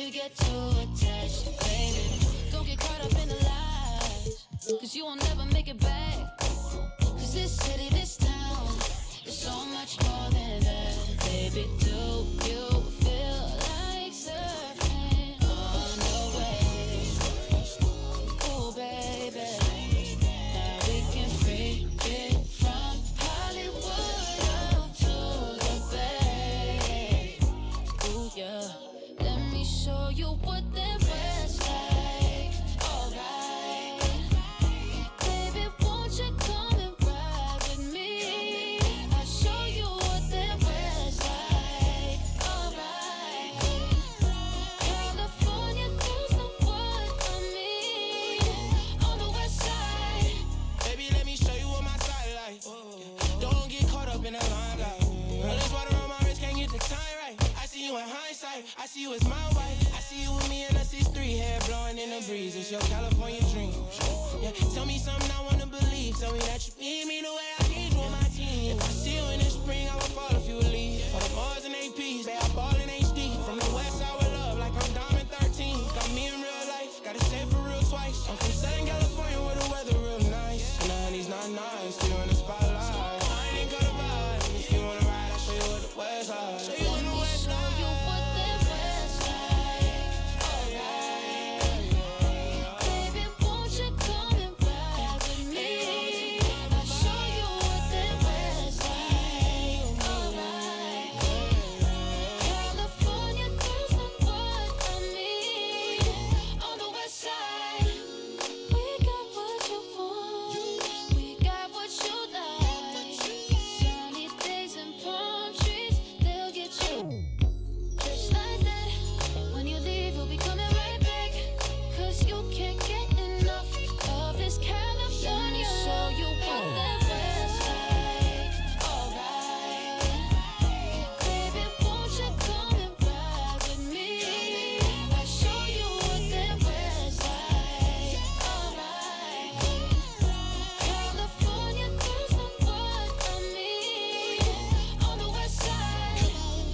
you get too attached, baby. Don't get caught up in the lies, cause you won't never make it back. Cause this city, this town, is so much more than that. Baby, do you feel like surfing on the waves? Oh, baby, now we can freak it from Hollywood up to the Bay. Ooh, yeah, let me show you what that was like. Alright, baby, won't you come and ride with me? I'll show you what that was like. Alright, California girls know what I mean. On the west side, Baby, let me show you what my side like. Don't get caught up in that limelight. All this water on my wrist, can't get the time right. I see you in hindsight, I see you as my wife. I see you with me in a 6'3", hair blowing in the breeze. It's your California dream. Yeah, tell me something I wanna believe. Tell me that you need me the way I need you on my team. If I see you in the spring, I would fall if you would leave. For the Mars and APs, they are ball in HD. From the west side with love, like I'm Diamond 13. Got me in real life, gotta say it for real twice. I'm from Southern California where the weather real nice. And the honey's not nice, still in the spotlight. I ain't got a vibe. If you wanna ride, I'll show you what the west side. Show you what the west show you side. what that was like. Alright, baby, won't you come and ride with me? I'll show you what that was like. Alright, California girls know what I mean. On the west side, we got what you want, we got what you like. Sunny days and palm trees, they'll get you. Just like that, when you leave, you'll be coming right back. Cause you can't get enough of this California. Show you what that was like. Alright, baby, won't you come and ride with me? I'll show you what that was like. Alright, California girls know what I mean. On the west side,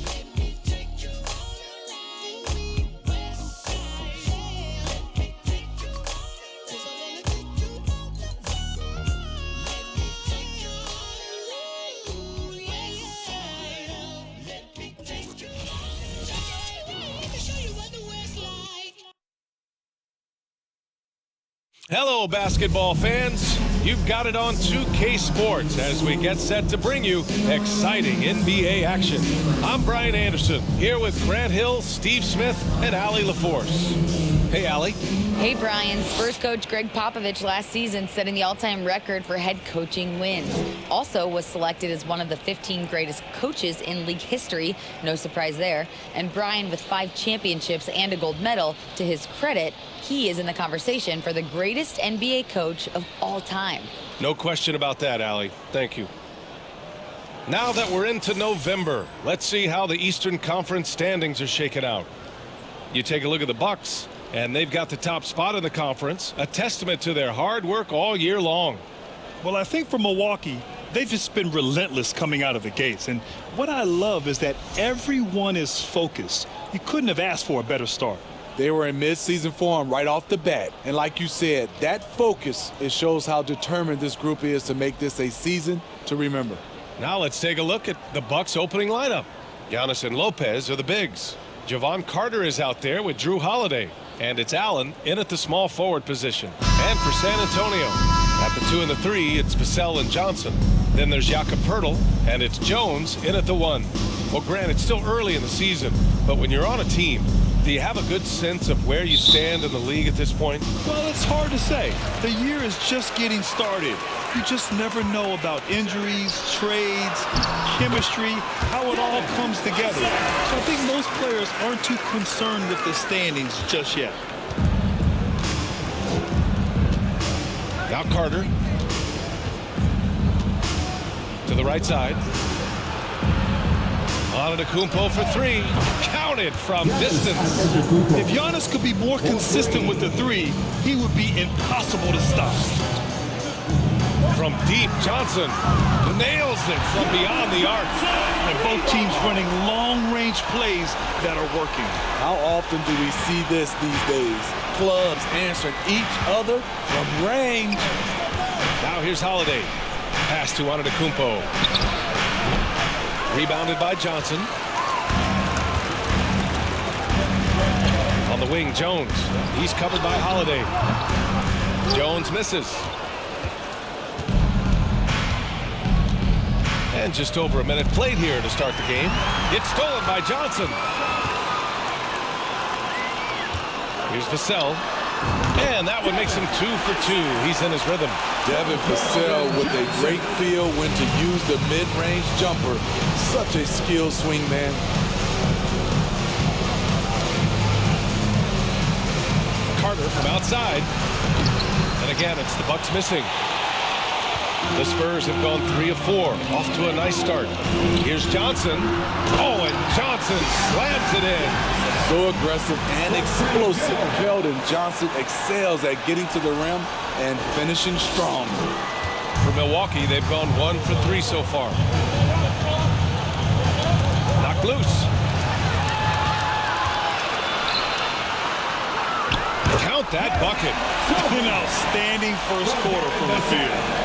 let me take you all around the west side. Let me take you all around. 'Cause I wanna take you all around. Let me take you all around the west side. Let me take you all around. Let me show you what the west like. Hello, basketball fans. You've got it on 2K Sports as we get set to bring you exciting NBA action. I'm Brian Anderson, here with Grant Hill, Steve Smith, and Allie LaForce. Hey, Allie. Hey, Brian. Spurs coach Greg Popovich last season setting the all-time record for head coaching wins. Also was selected as one of the 15 greatest coaches in league history. No surprise there. And Brian, with 5 championships and a gold medal, to his credit, he is in the conversation for the greatest NBA coach of all time. No question about that, Allie. Thank you. Now that we're into November, let's see how the Eastern Conference standings are shaken out. You take a look at the Bucks, and they've got the top spot in the conference, a testament to their hard work all year long. Well, I think for Milwaukee, they've just been relentless coming out of the gates. And what I love is that everyone is focused. You couldn't have asked for a better start. They were in mid-season form right off the bat. And like you said, that focus, it shows how determined this group is to make this a season to remember. Now let's take a look at the Bucks opening lineup. Giannis and Lopez are the bigs. Jevon Carter is out there with Drew Holiday. And it's Allen in at the small forward position. And for San Antonio, at the 2 and the 3, it's Vassell and Johnson. Then there's Jakob Poeltl, and it's Jones in at the 1. Well, Grant, it's still early in the season, but when you're on a team, do you have a good sense of where you stand in the league at this point? Well, it's hard to say. The year is just getting started. You just never know about injuries, trades, chemistry, how it all comes together. So I think most players aren't too concerned with the standings just yet. Now Carter to the right side. Antetokounmpo for 3. Counted from distance. If Giannis could be more consistent with the 3, he would be impossible to stop. from deep. Johnson nails it from beyond the arc. And both teams running long-range plays that are working. How often do we see this these days? Clubs answering each other from range. Now here's Holiday. Pass to Antetokounmpo. Rebounded by Johnson. On the wing, Jones. He's covered by Holiday. Jones misses. And just over a minute played here to start the game. It's stolen by Johnson. Here's Vassell. And that one makes him 2 for 2. He's in his rhythm. Devin Vassell with a great feel when to use the mid-range jumper. Such a skilled swing man. Carter from outside. And again, it's the Bucks missing. The Spurs have gone 3 of 4. Off to a nice start. Here's Johnson. Oh, and Johnson slams it in. So aggressive and explosive. Keldon Johnson excels at getting to the rim and finishing strong. For Milwaukee, they've gone 1 for 3 so far. Knocked loose. Count that bucket. An outstanding first quarter from the field.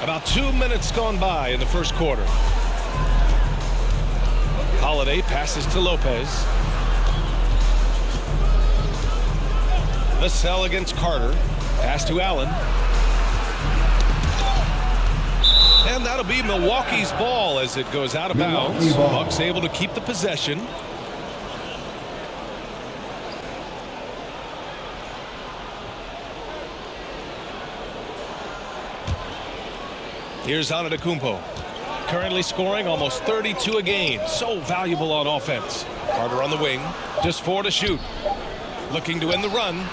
About 2 minutes gone by in the first quarter. Holiday passes to Lopez. Vassell against Carter. Pass to Allen. And that'll be Milwaukee's ball as it goes out of bounds. Bucks able to keep the possession. Here's Antetokounmpo. Currently scoring almost 32 a game. So valuable on offense. Carter on the wing. Just 4 to shoot. Looking to win the run.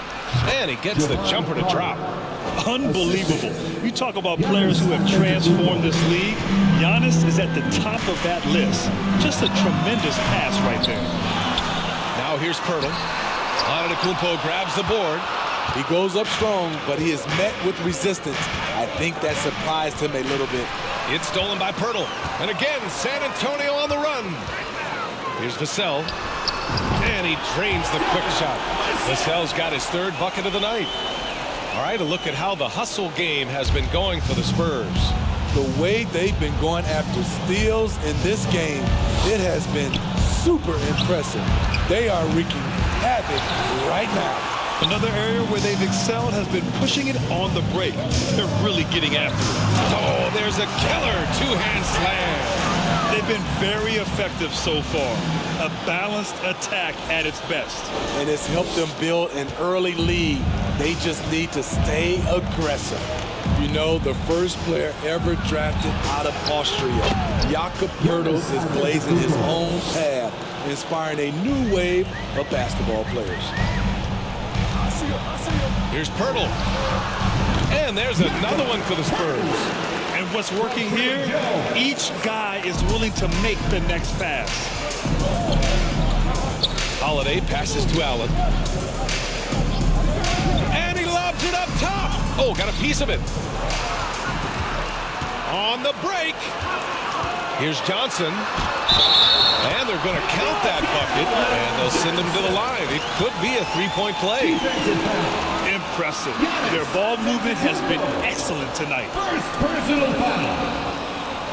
And he gets the jumper to drop. Unbelievable. You talk about players who have transformed this league. Giannis is at the top of that list. Just a tremendous pass right there. Now here's Pirtle. Antetokounmpo grabs the board. He goes up strong, but he is met with resistance. I think that surprised him a little bit. It's stolen by Pirtle. And again, San Antonio on the run. Here's Vassell. And he drains the quick shot. Vassell's got his 3rd bucket of the night. All right, a look at how the hustle game has been going for the Spurs. The way they've been going after steals in this game, it has been super impressive. They are wreaking havoc right now. Another area where they've excelled has been pushing it on the break. They're really getting after it. Oh, there's a killer 2-hand slam. They've been very effective so far. A balanced attack at its best. And it's helped them build an early lead. They just need to stay aggressive. You know, the first player ever drafted out of Austria, Jakob Poeltl, is blazing his own path, inspiring a new wave of basketball players. Here's Pirtle. And there's another one for the Spurs. And what's working here, each guy is willing to make the next pass. Holiday passes to Allen. And he lobs it up top. Oh, got a piece of it. On the break. Here's Johnson. And they're going to count that bucket, and they'll send him to the line. It could be a 3-point play. Impressive. Their ball movement has been excellent tonight. First personal foul.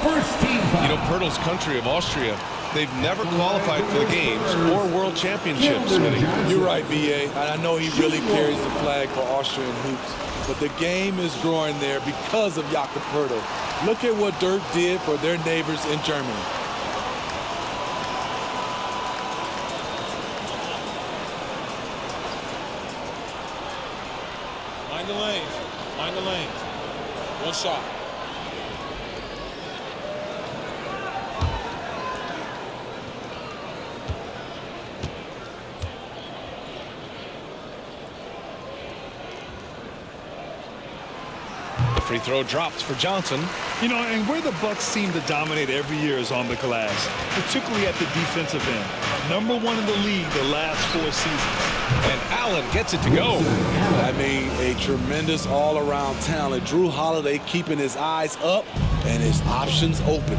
First team foul. You know, Pirtle's country of Austria, they've never qualified for the games or world championships. You're right, B.A. And I know he really carries the flag for Austrian hoops. But the game is growing there because of Jakob Poeltl. Look at what Dirk did for their neighbors in Germany. Mind the lanes. Mind the lanes. One shot. Free throw dropped for Johnson. You know, and where the Bucks seem to dominate every year is on the glass, particularly at the defensive end. #1 in the league the last 4 seasons. And Allen gets it to go. I mean, a tremendous all-around talent. Drew Holiday keeping his eyes up and his options open.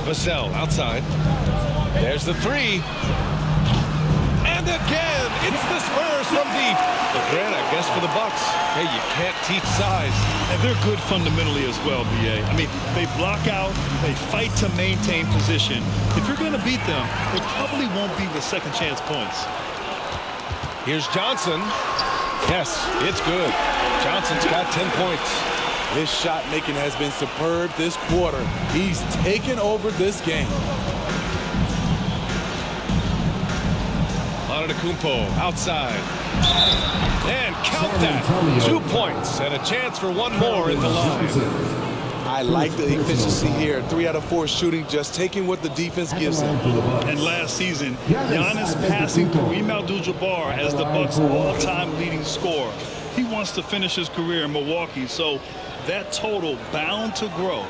Vassell outside. There's the three. And again, it's the Spurs from deep. The grant, I guess, for the Bucks. Hey, you can't teach size. And they're good fundamentally as well, B.A. I mean, they block out, they fight to maintain position. If you're going to beat them, it probably won't be with second chance points. Here's Johnson. Yes, it's good. Johnson's got 10 points. His shot making has been superb this quarter. He's taken over this game. Antetokounmpo outside. And count that. 2 points and a chance for one more in the line. I like the efficiency here. 3 out of 4 shooting, just taking what the defense gives him. And last season, Giannis passing Kareem Abdul-Jabbar as the Bucks' all-time leading scorer. He wants to finish his career in Milwaukee, so that total bound to grow.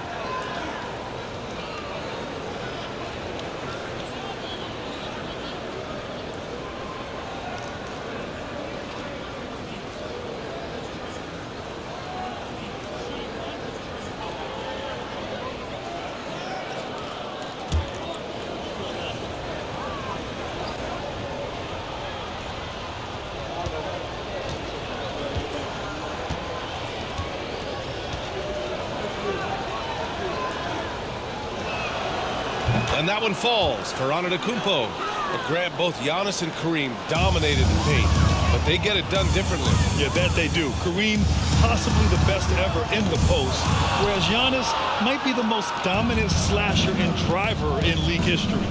And that one falls for Antetokounmpo. The grab, both Giannis and Kareem dominated the paint, but they get it done differently. Yeah, that they do. Kareem, possibly the best ever in the post, whereas Giannis might be the most dominant slasher and driver in league history.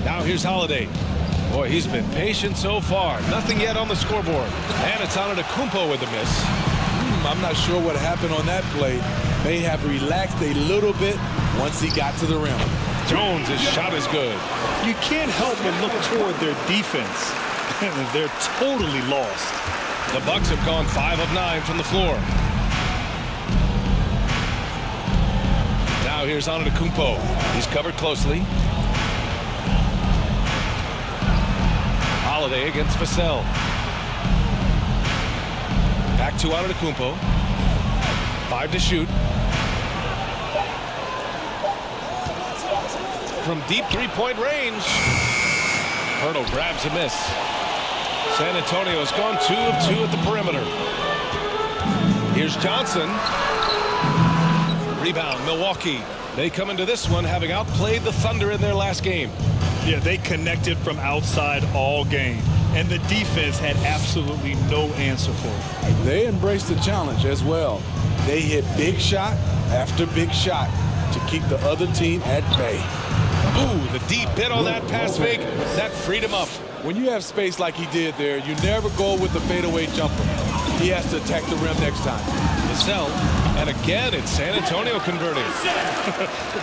Now here's Holiday. Boy, he's been patient so far. Nothing yet on the scoreboard. And it's Antetokounmpo with the miss. I'm not sure what happened on that play. May have relaxed a little bit once he got to the rim. Jones, his shot is good. You can't help but look toward their defense. They're totally lost. The Bucks have gone 5 of 9 from the floor. Now here's Antetokounmpo. He's covered closely. Holiday against Vassell. Back to Antetokounmpo. 5 to shoot. From deep three-point range. Hurdle grabs a miss. San Antonio's gone 2 of 2 at the perimeter. Here's Johnson. Rebound, Milwaukee. They come into this one having outplayed the Thunder in their last game. Yeah, they connected from outside all game, and the defense had absolutely no answer for it. They embraced the challenge as well. They hit big shot after big shot to keep the other team at bay. Ooh, the deep hit on that pass fake. That freed him up. When you have space like he did there, you never go with the fadeaway jumper. He has to attack the rim next time. Vassell, and again it's San Antonio converting.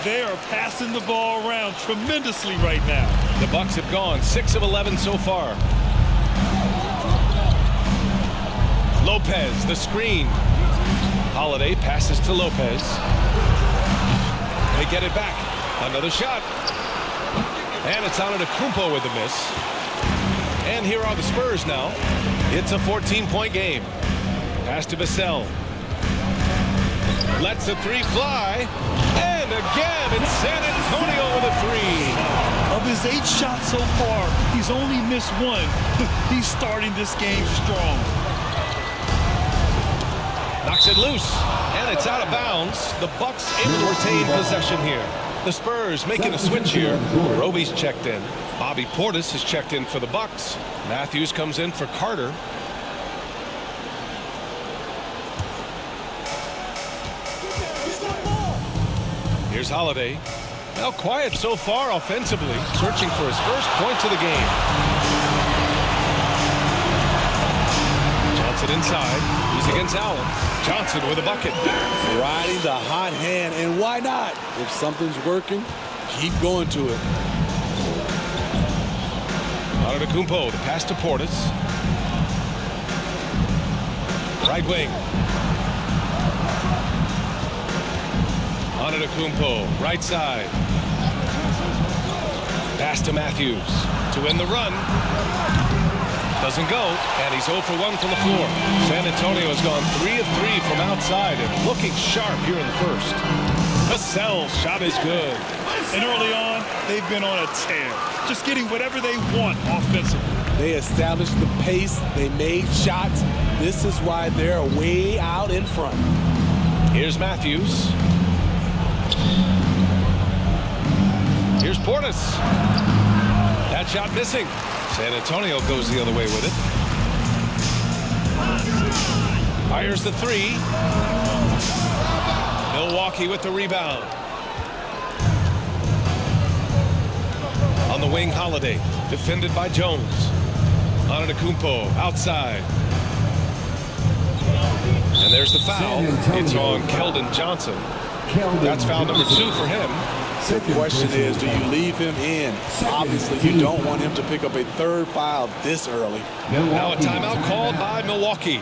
They are passing the ball around tremendously right now. The Bucks have gone 6 of 11 so far. Lopez, the screen. Holiday passes to Lopez. They get it back. Another shot. And it's Antetokounmpo with the miss. And here are the Spurs now. It's a 14-point game. Pass to Vassell. Lets the three fly. And again, it's San Antonio with a three. Of his 8 shots so far, he's only missed 1. He's starting this game strong. Knocks it loose. And it's out of bounds. The Bucks able to retain possession here. The Spurs making a switch here. Roby's checked in. Bobby Portis is checked in for the Bucks. Matthews comes in for Carter. Here's Holiday. Now quiet so far offensively, searching for his first points of the game. Johnson inside. He's against Allen. Johnson with a bucket. Riding the hot hand, and why not? If something's working, keep going to it. Antetokounmpo, the pass to Portis. Right wing. Antetokounmpo, right side. Pass to Matthews to win the run. Doesn't go, and he's 0 for 1 from the floor. San Antonio has gone 3 of 3 from outside and looking sharp here in the first. Vassell's shot is good. And early on, they've been on a tear, just getting whatever they want offensively. They established the pace. They made shots. This is why they're way out in front. Here's Matthews. Here's Portis. That shot missing. San Antonio goes the other way with it. Fires the three. Milwaukee with the rebound. On the wing, Holiday. Defended by Jones. Antetokounmpo outside. And there's the foul. It's on Keldon Johnson. That's foul number 2 for him. The question is, do you leave him in? Obviously, you don't want him to pick up a third foul this early. Now a timeout called by Milwaukee.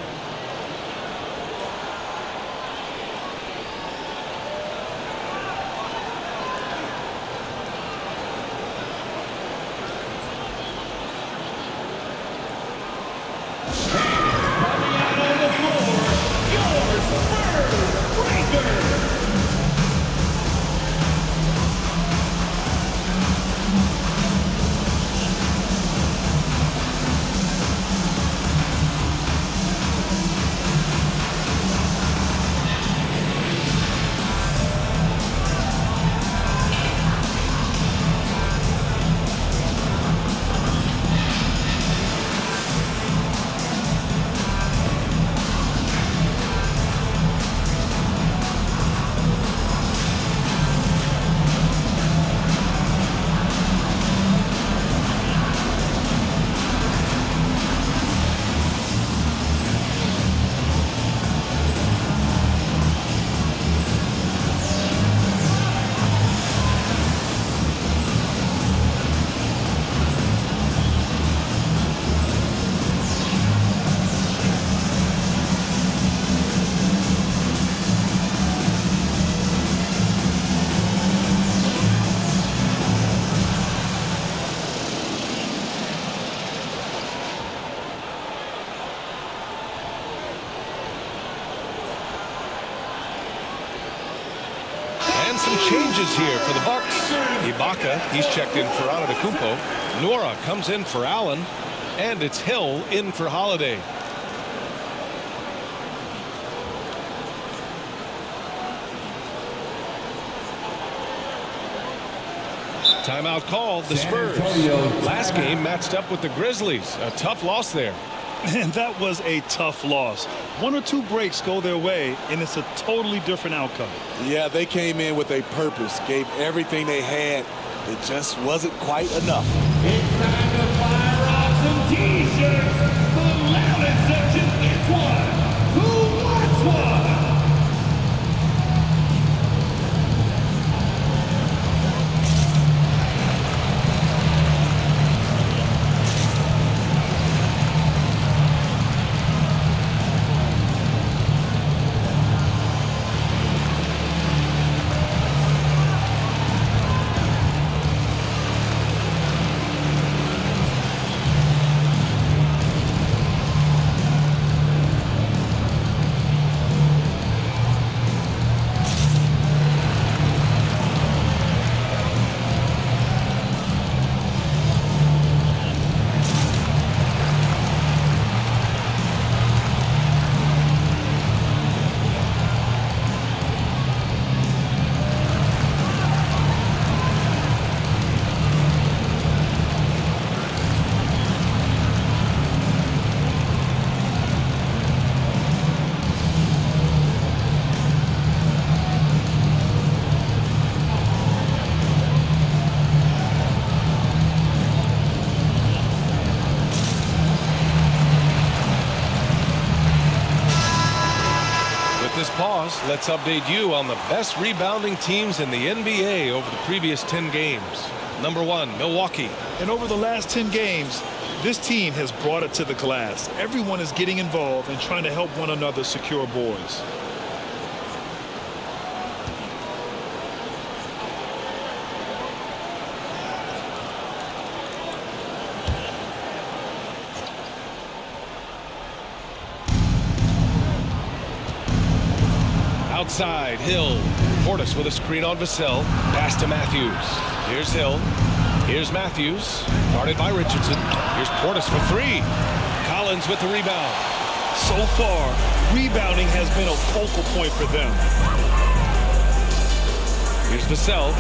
Some changes here for the Bucks. Ibaka, he's checked in for Antetokounmpo. Nora comes in for Allen, and it's Hill in for Holiday. Timeout called. The Spurs. Last game matched up with the Grizzlies. A tough loss there. And that was a tough loss. 1 or 2 breaks go their way, and it's a totally different outcome. Yeah, they came in with a purpose, gave everything they had. It just wasn't quite enough. It's time to fire off some T-shirts. The loudest section gets one. Who wants one? Pause. Let's update you on the best rebounding teams in the NBA over the previous 10 games. Number 1, Milwaukee. And over the last 10 games, This team has brought it to the glass. Everyone is getting involved and trying to help one another secure boards. Outside, Hill. Portis with a screen on Vassell. Pass to Matthews. Here's Hill. Here's Matthews. Guarded by Richardson. Here's Portis for three. Collins with the rebound. So far, rebounding has been a focal point for them. Here's Vassell.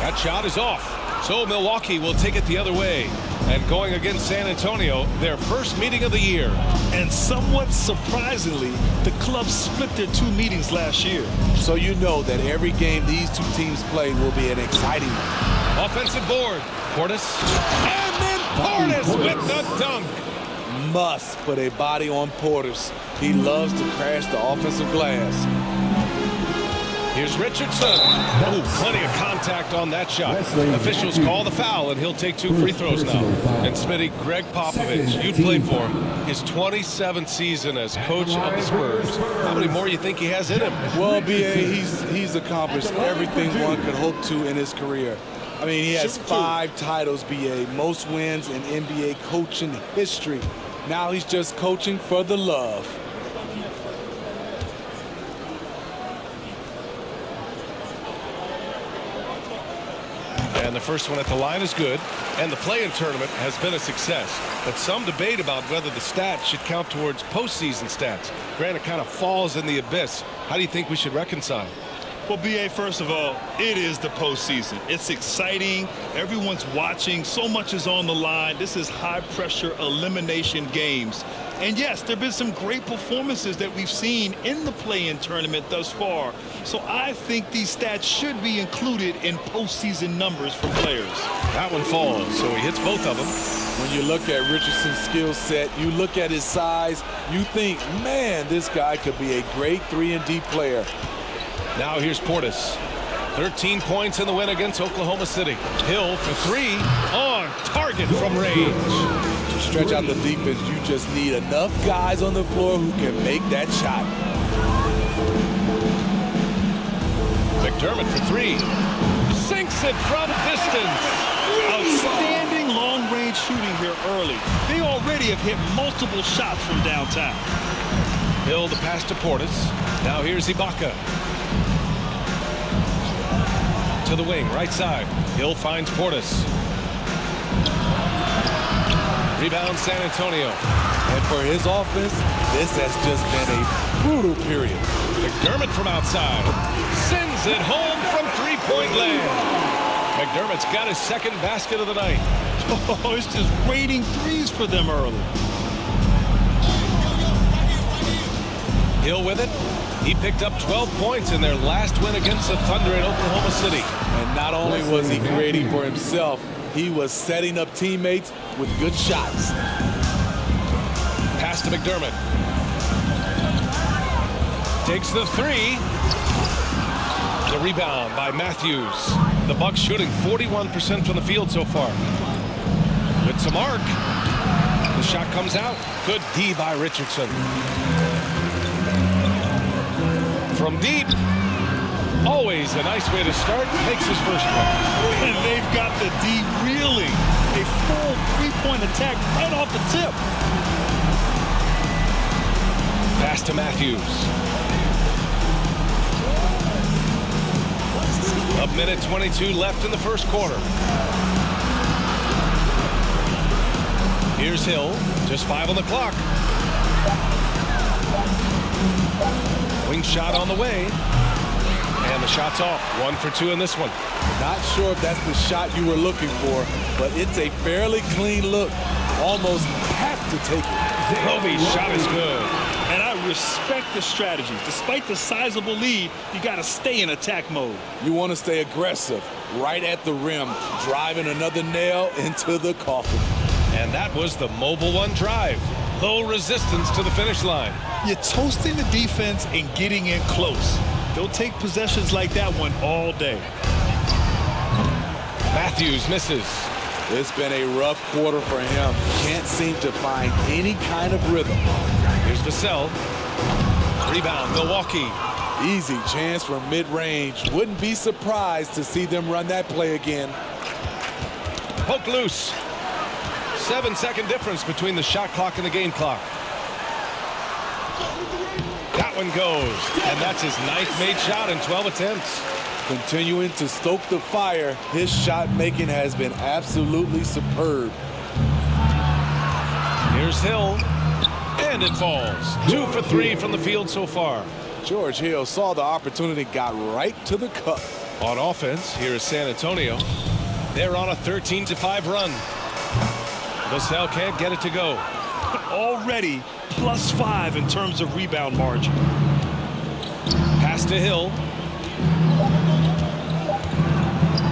That shot is off. So Milwaukee will take it the other way. And going against San Antonio, their first meeting of the year. And somewhat surprisingly, the clubs split their two meetings last year. So you know that every game these two teams play will be an exciting one. Offensive board. Portis. And then Portis with the dunk. Must put a body on Portis. He loves to crash the offensive glass. Here's Richardson. Oh, plenty of contact on that shot. Officials call the foul, and he'll take 2 free throws now. And Smitty, Greg Popovich, you played for him. His 27th season as coach of the Spurs. How many more you think he has in him? Well, B.A., he's accomplished everything one could hope to in his career. I mean, he has 5 titles, B.A., most wins in NBA coaching history. Now he's just coaching for the love. And the first one at the line is good. And the play-in tournament has been a success. But some debate about whether the stats should count towards postseason stats. Granted, kind of falls in the abyss. How do you think we should reconcile? Well, B.A., first of all, it is the postseason. It's exciting. Everyone's watching. So much is on the line. This is high-pressure elimination games. And yes, there have been some great performances that we've seen in the play-in tournament thus far. So I think these stats should be included in postseason numbers for players. That one falls, so he hits both of them. When you look at Richardson's skill set, you look at his size, you think, man, this guy could be a great 3-and-D player. Now here's Portis. 13 points in the win against Oklahoma City. Hill for 3 on target from range. To stretch out the defense, you just need enough guys on the floor who can make that shot. McDermott for 3. Sinks it from distance. Outstanding long-range shooting here early. They already have hit multiple shots from downtown. Hill the pass to Portis. Now here's Ibaka. To the wing, right side. Hill finds Portis. Rebound San Antonio. And for his offense, this has just been a brutal period. McDermott from outside. Sends it home from three-point land. McDermott's got his second basket of the night. Oh, it's just raining threes for them early. Hill with it. He picked up 12 points in their last win against the Thunder in Oklahoma City. And not only was he creating for himself, he was setting up teammates with good shots. Pass to McDermott. Takes the 3. The rebound by Matthews. The Bucks shooting 41% from the field so far. With some arc. The shot comes out. Good D by Richardson. From deep. Always a nice way to start. Makes his first one. And they've got the D reeling. A full three-point attack right off the tip. Pass to Matthews. A minute 22 left in the first quarter. Here's Hill. Just 5 on the clock. Wing shot on the way. And the shot's off. 1 for 2 in this one. Not sure if that's the shot you were looking for, but it's a fairly clean look. Almost have to take it. Roby's shot is good. And I respect the strategy. Despite the sizable lead, you got to stay in attack mode. You want to stay aggressive, right at the rim, driving another nail into the coffin. And that was the Mobile One drive. Low resistance to the finish line. You're toasting the defense and getting in close. They'll take possessions like that one all day. Matthews misses. It's been a rough quarter for him. Can't seem to find any kind of rhythm. Here's Vassell. Rebound, Milwaukee. Easy chance from mid-range. Wouldn't be surprised to see them run that play again. Poke loose. 7-second difference between the shot clock and the game clock. That one goes, and that's his 9th made shot in 12 attempts. Continuing to stoke the fire, his shot making has been absolutely superb. Here's Hill, and it falls. 2 for 3 from the field so far. George Hill saw the opportunity, got right to the cup. On offense, here is San Antonio. They're on a 13-5 run. Vassell can't get it to go. Already +5 in terms of rebound margin. Pass to Hill.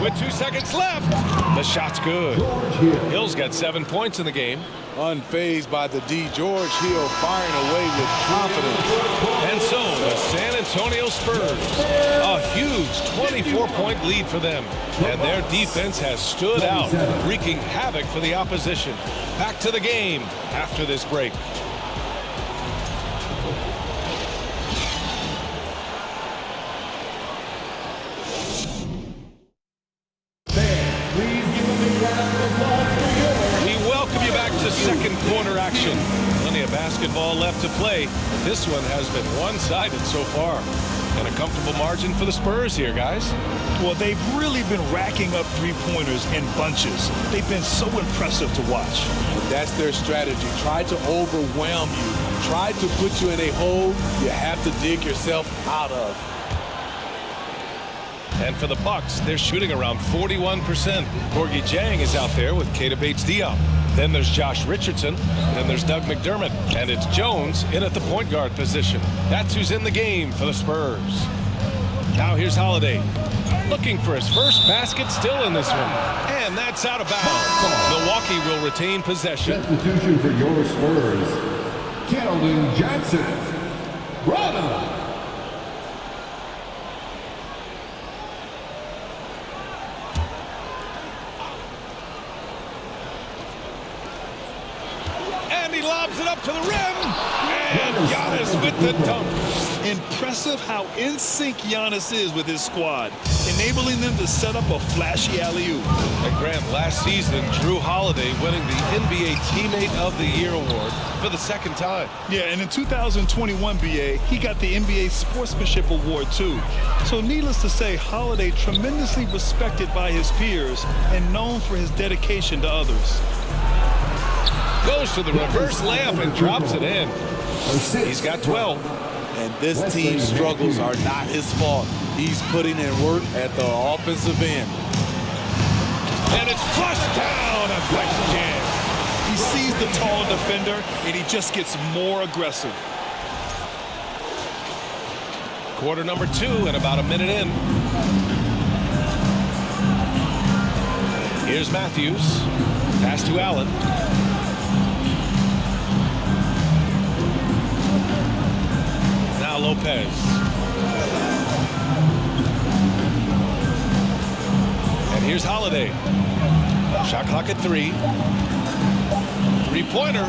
With 2 seconds left. The shot's good. Hill's got 7 points in the game. Unfazed by the D, George Hill firing away with confidence. And so the San Antonio Spurs, a huge 24-point lead for them. And their defense has stood out, wreaking havoc for the opposition. Back to the game after this break. Second quarter action. Plenty of basketball left to play. This one has been one-sided so far. And a comfortable margin for the Spurs here, guys. Well, they've really been racking up three-pointers in bunches. They've been so impressive to watch. That's their strategy. Try to overwhelm you. Try to put you in a hole you have to dig yourself out of. And for the Bucks, they're shooting around 41%. Gorgie Jang is out there with Keita Bates-Diop. Then there's Josh Richardson. Then there's Doug McDermott. And it's Jones in at the point guard position. That's who's in the game for the Spurs. Now here's Holiday. Looking for his first basket, still in this one. And that's out of bounds. Milwaukee will retain possession. Substitution for your Spurs, Keldon Johnson. Bravo. He lobs it up to the rim, and Giannis with the dunk. Impressive how in sync Giannis is with his squad, enabling them to set up a flashy alley-oop. And Grant, last season, Jrue Holiday winning the NBA Teammate of the Year award for the second time. Yeah, and in 2021, BA, he got the NBA Sportsmanship Award too. So needless to say, Holiday tremendously respected by his peers and known for his dedication to others. Goes to the reverse layup and drops it in. He's got 12. And this team's struggles are not his fault. He's putting in work at the offensive end. And it's flushed down. A nice jam. He sees the tall defender, and he just gets more aggressive. Quarter number 2 and about a minute in. Here's Matthews. Pass to Allen. Now Lopez. And here's Holiday. Shot clock at 3. Three-pointer.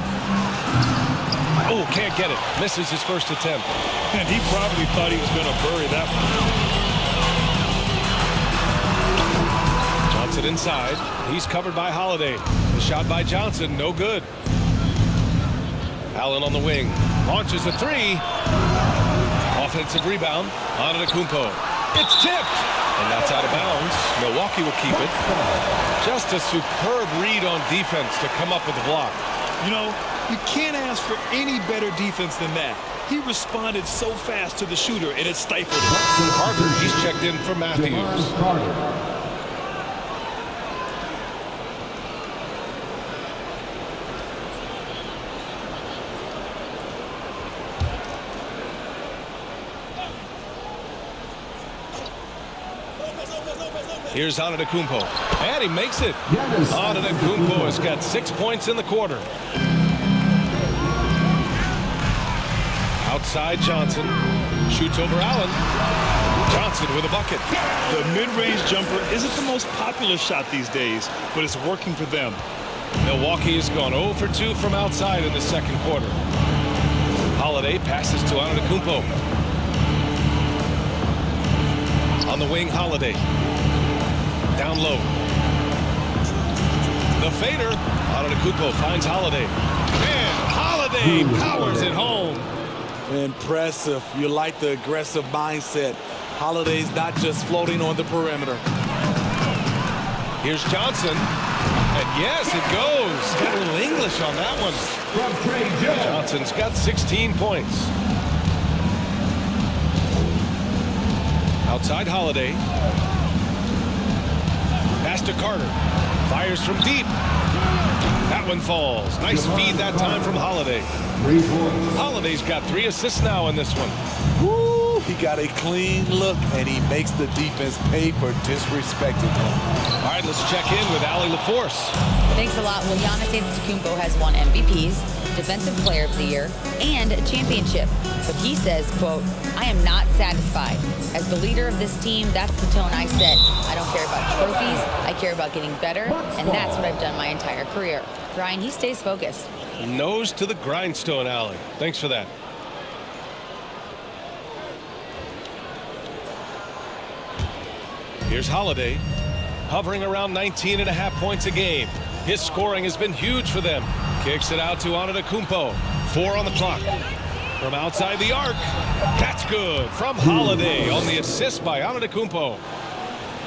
Oh, can't get it. Misses his first attempt. And he probably thought he was going to bury that one. Johnson inside. He's covered by Holiday. The shot by Johnson, no good. Allen on the wing. Launches a 3. Offensive rebound. Antetokounmpo. It's tipped. And that's out of bounds. Milwaukee will keep it. Just a superb read on defense to come up with the block. You know, you can't ask for any better defense than that. He responded so fast to the shooter, and it stifled him. Carter, he's checked in for Matthews. Here's Antetokounmpo, and he makes it. Antetokounmpo has got 6 points in the quarter. Outside Johnson, shoots over Allen. Johnson Johnson with a bucket. The mid-range jumper isn't the most popular shot these days, but it's working for them. Milwaukee has gone 0 for 2 from outside in the second quarter. Holiday passes to Antetokounmpo. On the wing, Holiday. Down low. The fader. Antetokounmpo finds Holiday. And Holiday powers it home. Impressive. You like the aggressive mindset. Holiday's not just floating on the perimeter. Here's Johnson. And yes, it goes. Got a little English on that one. Johnson's got 16 points. Outside Holiday. Pass to Carter. Fires from deep. That one falls. Nice feed that time from Holiday. Holiday's got 3 assists now in this one. Woo, he got a clean look, and he makes the defense pay for disrespecting him. All right, let's check in with Allie LaForce. Thanks a lot. Well, Giannis Antetokounmpo has won MVPs, Defensive Player of the Year, and a championship. But he says, quote, "I am not satisfied. As the leader of this team, that's the tone I set. I don't care about trophies. I care about getting better, and that's what I've done my entire career." Ryan, he stays focused. Nose to the grindstone, Allie. Thanks for that. Here's Holiday, hovering around 19.5 points a game. His scoring has been huge for them. Kicks it out to Antetokounmpo. 4 on the clock. From outside the arc. That's good from Holiday on the assist by Antetokounmpo.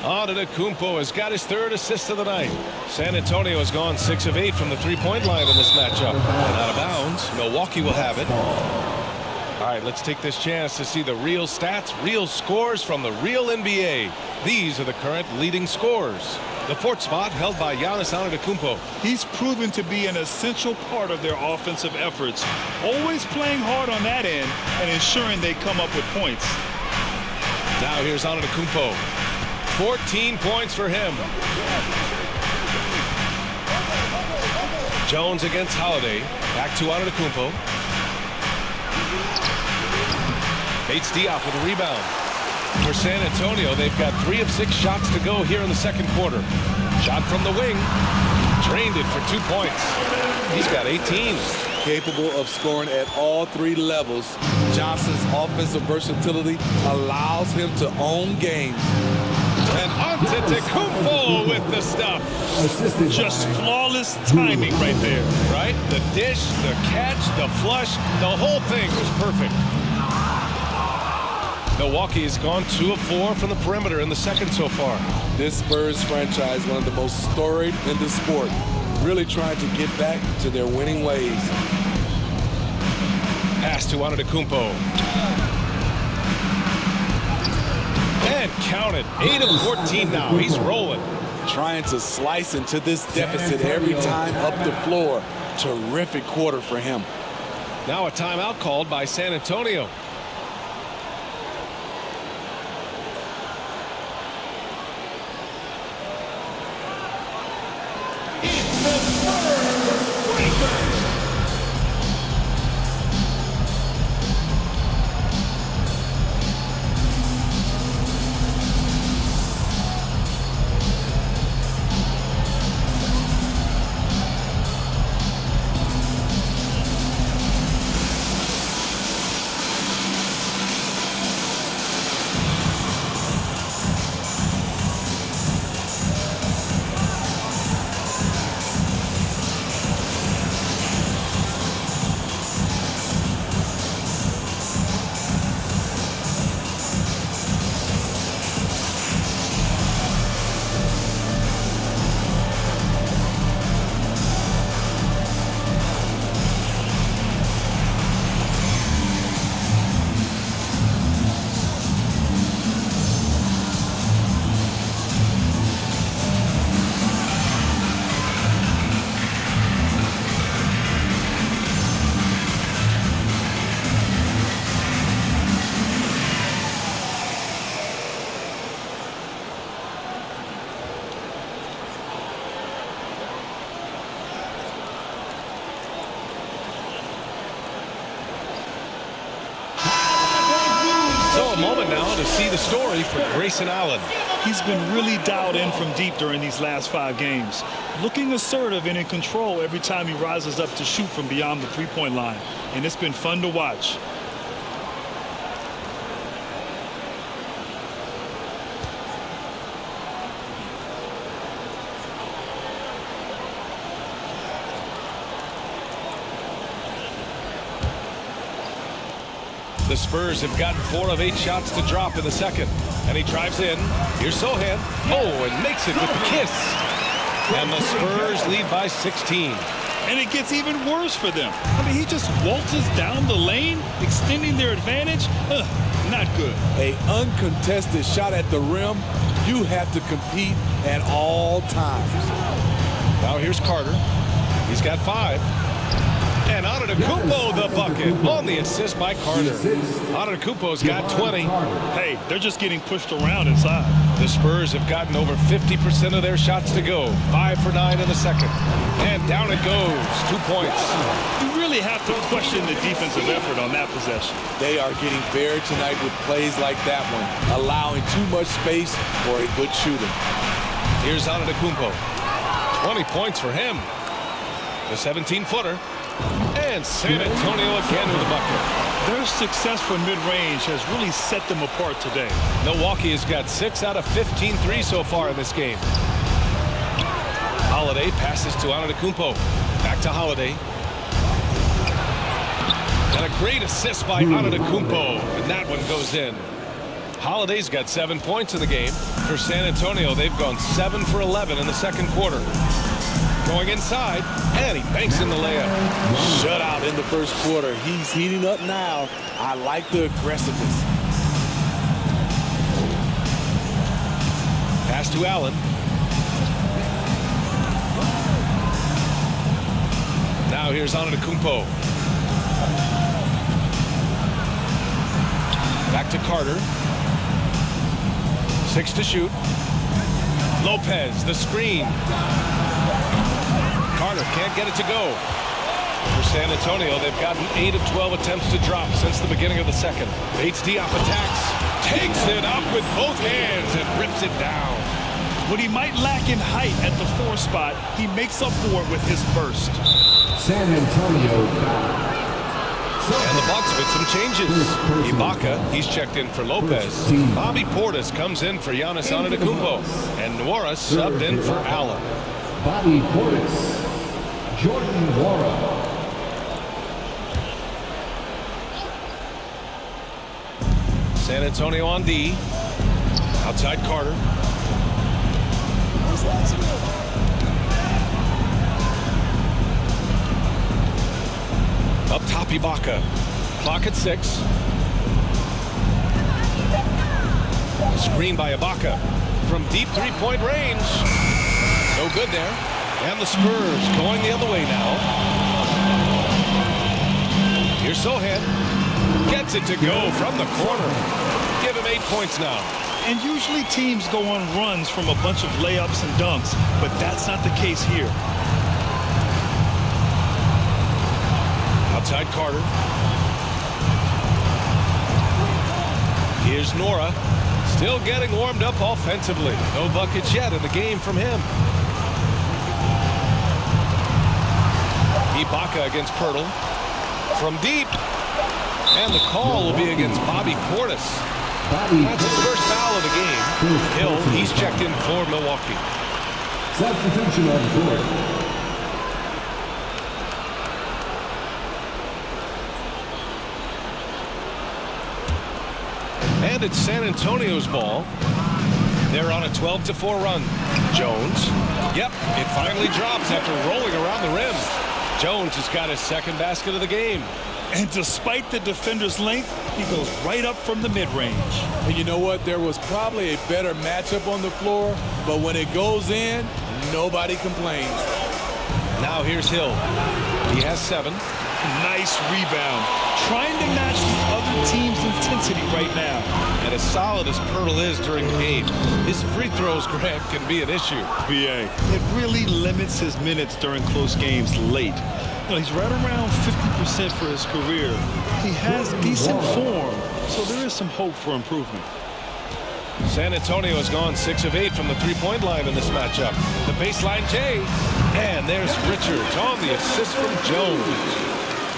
Antetokounmpo has got his 3rd assist of the night. San Antonio has gone 6 of 8 from the three-point line in this matchup. And out of bounds, Milwaukee will have it. All right, let's take this chance to see the real stats, real scores from the real NBA. These are the current leading scorers. The 4th spot held by Giannis Antetokounmpo. He's proven to be an essential part of their offensive efforts, always playing hard on that end and ensuring they come up with points. Now here's Antetokounmpo. 14 points for him. Jones against Holiday. Back to Antetokounmpo. Bates Diop with a rebound. For San Antonio, they've got 3 of 6 shots to go here in the second quarter. Shot from the wing. Drained it for 2 points. He's got 18. Capable of scoring at all 3 levels, Johnson's offensive versatility allows him to own games. And Antetokounmpo with the stuff. Just flawless timing right there. Right? The dish, the catch, the flush, the whole thing was perfect. Milwaukee has gone 2 of 4 from the perimeter in the second so far. This Spurs franchise, one of the most storied in the sport, really trying to get back to their winning ways. Pass to Antetokounmpo. And count it. 8 of 14 now. He's rolling. Trying to slice into this deficit every time up the floor. Terrific quarter for him. Now a timeout called by San Antonio. moment now to see the story for Grayson Allen. He's been really dialed in from deep during these last 5 games. Looking assertive and in control every time he rises up to shoot from beyond the three-point line. And it's been fun to watch. The Spurs have gotten 4 of 8 shots to drop in the second. And he drives in. Here's Sohan. Oh, and makes it with the kiss. And the Spurs lead by 16. And it gets even worse for them. I mean, he just waltzes down the lane, extending their advantage. Not good. An uncontested shot at the rim. You have to compete at all times. Now here's Carter. He's got 5. And Antetokounmpo the bucket on the assist by Carter. Antetokounmpo's got 20. Hey, they're just getting pushed around inside. The Spurs have gotten over 50% of their shots to go. 5 for 9 in the second. And down it goes. 2 points. You really have to question the defensive effort on that possession. They are getting buried tonight with plays like that one, allowing too much space for a good shooter. Here's Antetokounmpo. 20 points for him. The 17-footer. And San Antonio again with a bucket. Their success from mid-range has really set them apart today. Milwaukee has got 6 out of 15 threes so far in this game. Holiday passes to Antetokounmpo. Back to Holiday. And a great assist by Antetokounmpo. And that one goes in. Holiday's got 7 points in the game. For San Antonio, they've gone 7 for 11 in the second quarter. Going inside, and he banks in the layup. Shutout in the first quarter. He's heating up now. I like the aggressiveness. Pass to Allen. Now here's Antetokounmpo. Back to Carter. 6 to shoot. Lopez, the screen. Carter can't get it to go. For San Antonio, they've gotten 8 of 12 attempts to drop since the beginning of the second. Bates Diop attacks, takes it up with both hands and rips it down. What he might lack in height at the 4 spot, he makes up for it with his burst. San Antonio. And the Bucks with some changes. Ibaka, he's checked in for Lopez. Bobby Portis comes in for Giannis Antetokounmpo. And Nwora subbed in for Allen. Bobby Portis. Jordan Nwora. San Antonio on D. Outside Carter. Up top Ibaka. Clock at 6. Screen by Ibaka. From deep three-point range. No good there. And the Spurs going the other way now. Here's Sohan. Gets it to go from the corner. Give him 8 points now. And usually teams go on runs from a bunch of layups and dunks, but that's not the case here. Outside Carter. Here's Nwora. Still getting warmed up offensively. No buckets yet in the game from him. Ibaka against Pirtle. From deep. And the call will be against Bobby Portis. That's his first foul of the game. Hill, he's checked in for Milwaukee. Substitution on the court. And it's San Antonio's ball. They're on a 12-4 run. Jones. Yep, it finally drops after rolling around the rim. Jones has got his second basket of the game. And despite the defender's length, he goes right up from the mid-range. And you know what? There was probably a better matchup on the floor, but when it goes in, nobody complains. Now here's Hill. He has 7. Nice rebound. Trying to match the other team's intensity right now. And as solid as Pirtle is during the game, his free throws, Greg, can be an issue. BA. It really limits his minutes during close games late. He's right around 50% for his career. He has decent form, so there is some hope for improvement. San Antonio has gone 6 of 8 from the three-point line in this matchup. The baseline J, and there's Richards on the assist from Jones.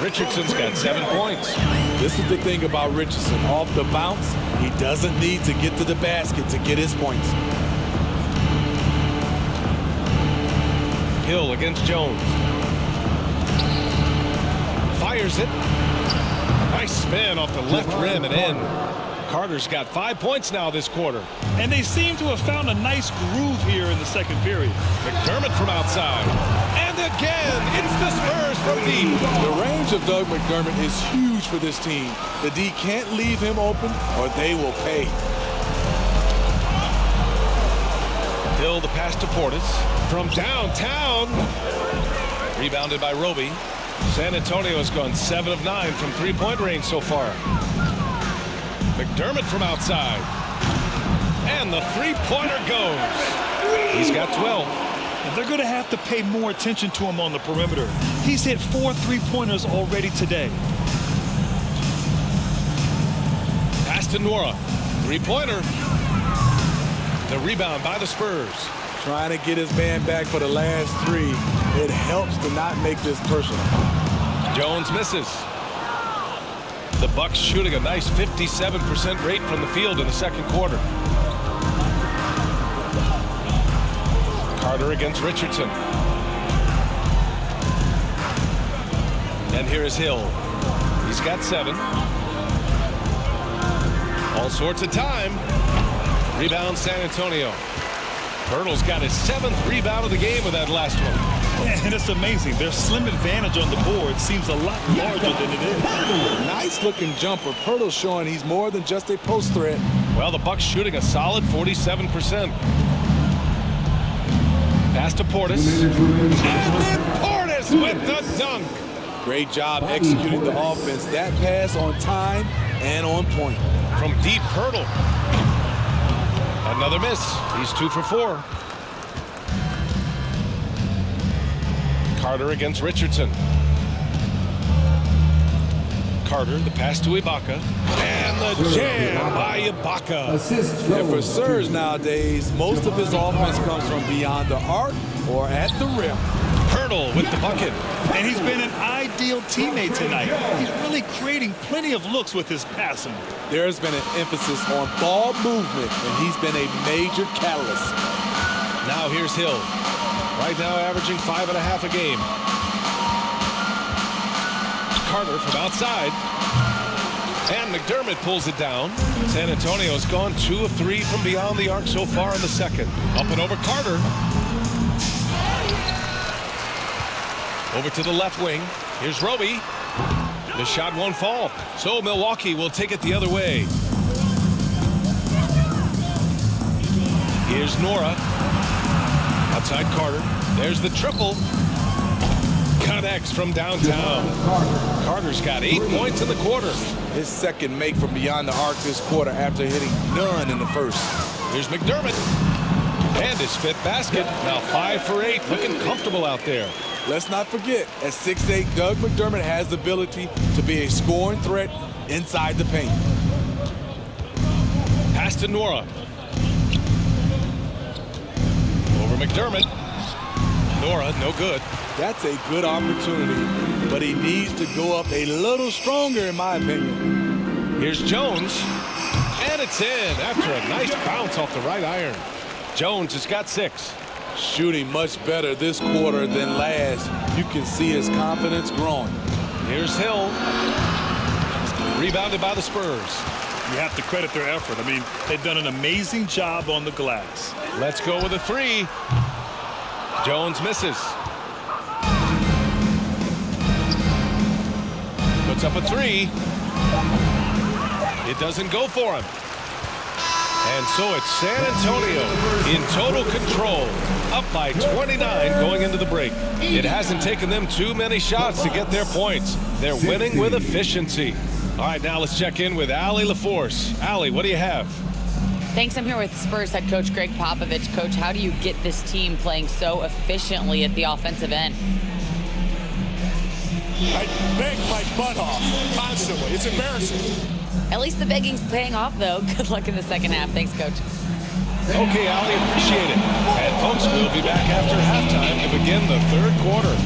Richardson's got 7 points. This is the thing about Richardson. Off the bounce, he doesn't need to get to the basket to get his points. Hill against Jones. Fires it. Nice spin off the left rim and in. Carter's got 5 points now this quarter. And they seem to have found a nice groove here in the second period. McDermott from outside. And again, it's the Spurs from deep. The range of Doug McDermott is huge for this team. The D can't leave him open or they will pay. Hill the pass to Portis. From downtown. Rebounded by Roby. San Antonio has gone 7 of 9 from three-point range so far. McDermott from outside. And the three-pointer goes. He's got 12. And they're going to have to pay more attention to him on the perimeter. He's hit 4 three-pointers already today. Pass to Nora. Three-pointer. The rebound by the Spurs. Trying to get his man back for the last 3. It helps to not make this personal. Jones misses. The Bucks shooting a nice 57% rate from the field in the second quarter. Carter against Richardson. And here is Hill. He's got 7. All sorts of time. Rebound San Antonio. Pirtle's got his 7th rebound of the game with that last one. And it's amazing. Their slim advantage on the board seems a lot larger than it is. Nice looking jumper. Pirtle's showing he's more than just a post threat. Well, the Bucks shooting a solid 47%. Pass to Portis. And then Portis with the dunk. Great job executing the offense. That pass on time and on point. From deep, Pirtle. Another miss. He's 2 for 4. Carter against Richardson. Carter, the pass to Ibaka. And the jam by Ibaka. And for Spurs nowadays, most of his offense comes from beyond the arc or at the rim. Pirtle with the bucket. And he's been an ideal teammate tonight. He's really creating plenty of looks with his passing. There's been an emphasis on ball movement, and he's been a major catalyst. Now here's Hill. Right now averaging 5.5 a game. Carter from outside. And McDermott pulls it down. San Antonio's gone 2 of 3 from beyond the arc so far in the second. Up and over Carter. Over to the left wing. Here's Roby. The shot won't fall. So Milwaukee will take it the other way. Here's Nora. Outside Carter. There's the triple. Connects from downtown. Carter's got 8 points in the quarter. His second make from beyond the arc this quarter after hitting none in the first. Here's McDermott. And his 5th basket. Now 5 for 8. Looking comfortable out there. Let's not forget, at 6'8", Doug McDermott has the ability to be a scoring threat inside the paint. Pass to Nora. Over McDermott. Nora, no good. That's a good opportunity, but he needs to go up a little stronger, in my opinion. Here's Jones. And it's in after a nice bounce off the right iron. Jones has got 6. Shooting much better this quarter than last. You can see his confidence growing. Here's Hill. Rebounded by the Spurs. You have to credit their effort. I mean, they've done an amazing job on the glass. Let's go with a 3. Jones misses. Puts up a 3. It doesn't go for him. And so it's San Antonio in total control, up by 29 going into the break. It hasn't taken them too many shots to get their points. They're winning with efficiency. All right, now let's check in with Allie LaForce. Allie, what do you have? Thanks. I'm here with Spurs head coach Greg Popovich. Coach, how do you get this team playing so efficiently at the offensive end? I beg my butt off constantly. It's embarrassing. At least the begging's paying off, though. Good luck in the second half. Thanks, Coach. Okay, Allie, appreciate it. And folks, we'll be back after halftime to begin the third quarter.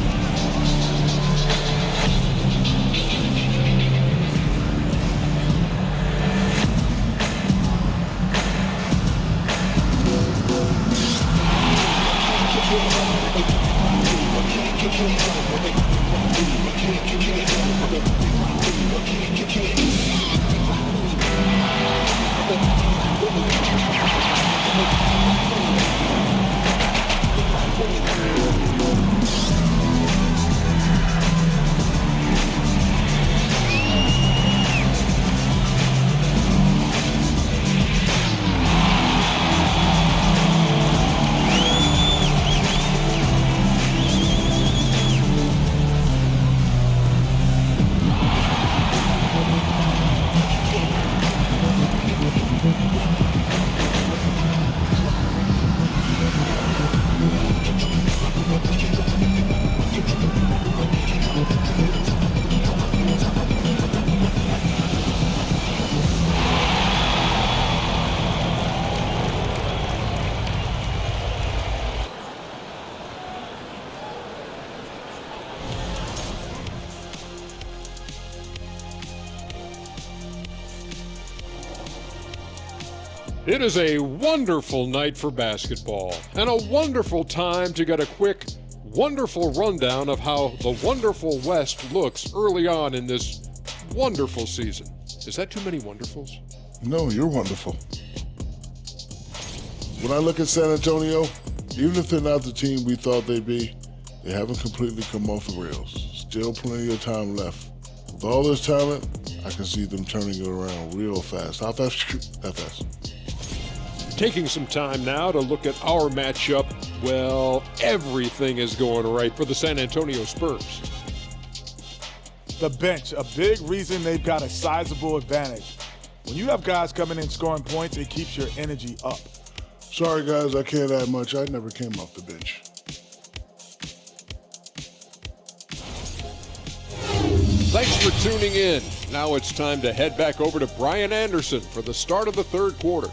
It is a wonderful night for basketball and a wonderful time to get a quick, wonderful rundown of how the wonderful West looks early on in this wonderful season. Is that too many wonderfuls? No, you're wonderful. When I look at San Antonio, even if they're not the team we thought they'd be, they haven't completely come off the rails. Still plenty of time left. With all this talent, I can see them turning it around real fast. How fast? That fast. Taking some time now to look at our matchup. Well, everything is going right for the San Antonio Spurs. The bench, a big reason they've got a sizable advantage. When you have guys coming in scoring points, it keeps your energy up. Sorry, guys, I can't add much. I never came off the bench. Thanks for tuning in. Now it's time to head back over to Brian Anderson for the start of the third quarter.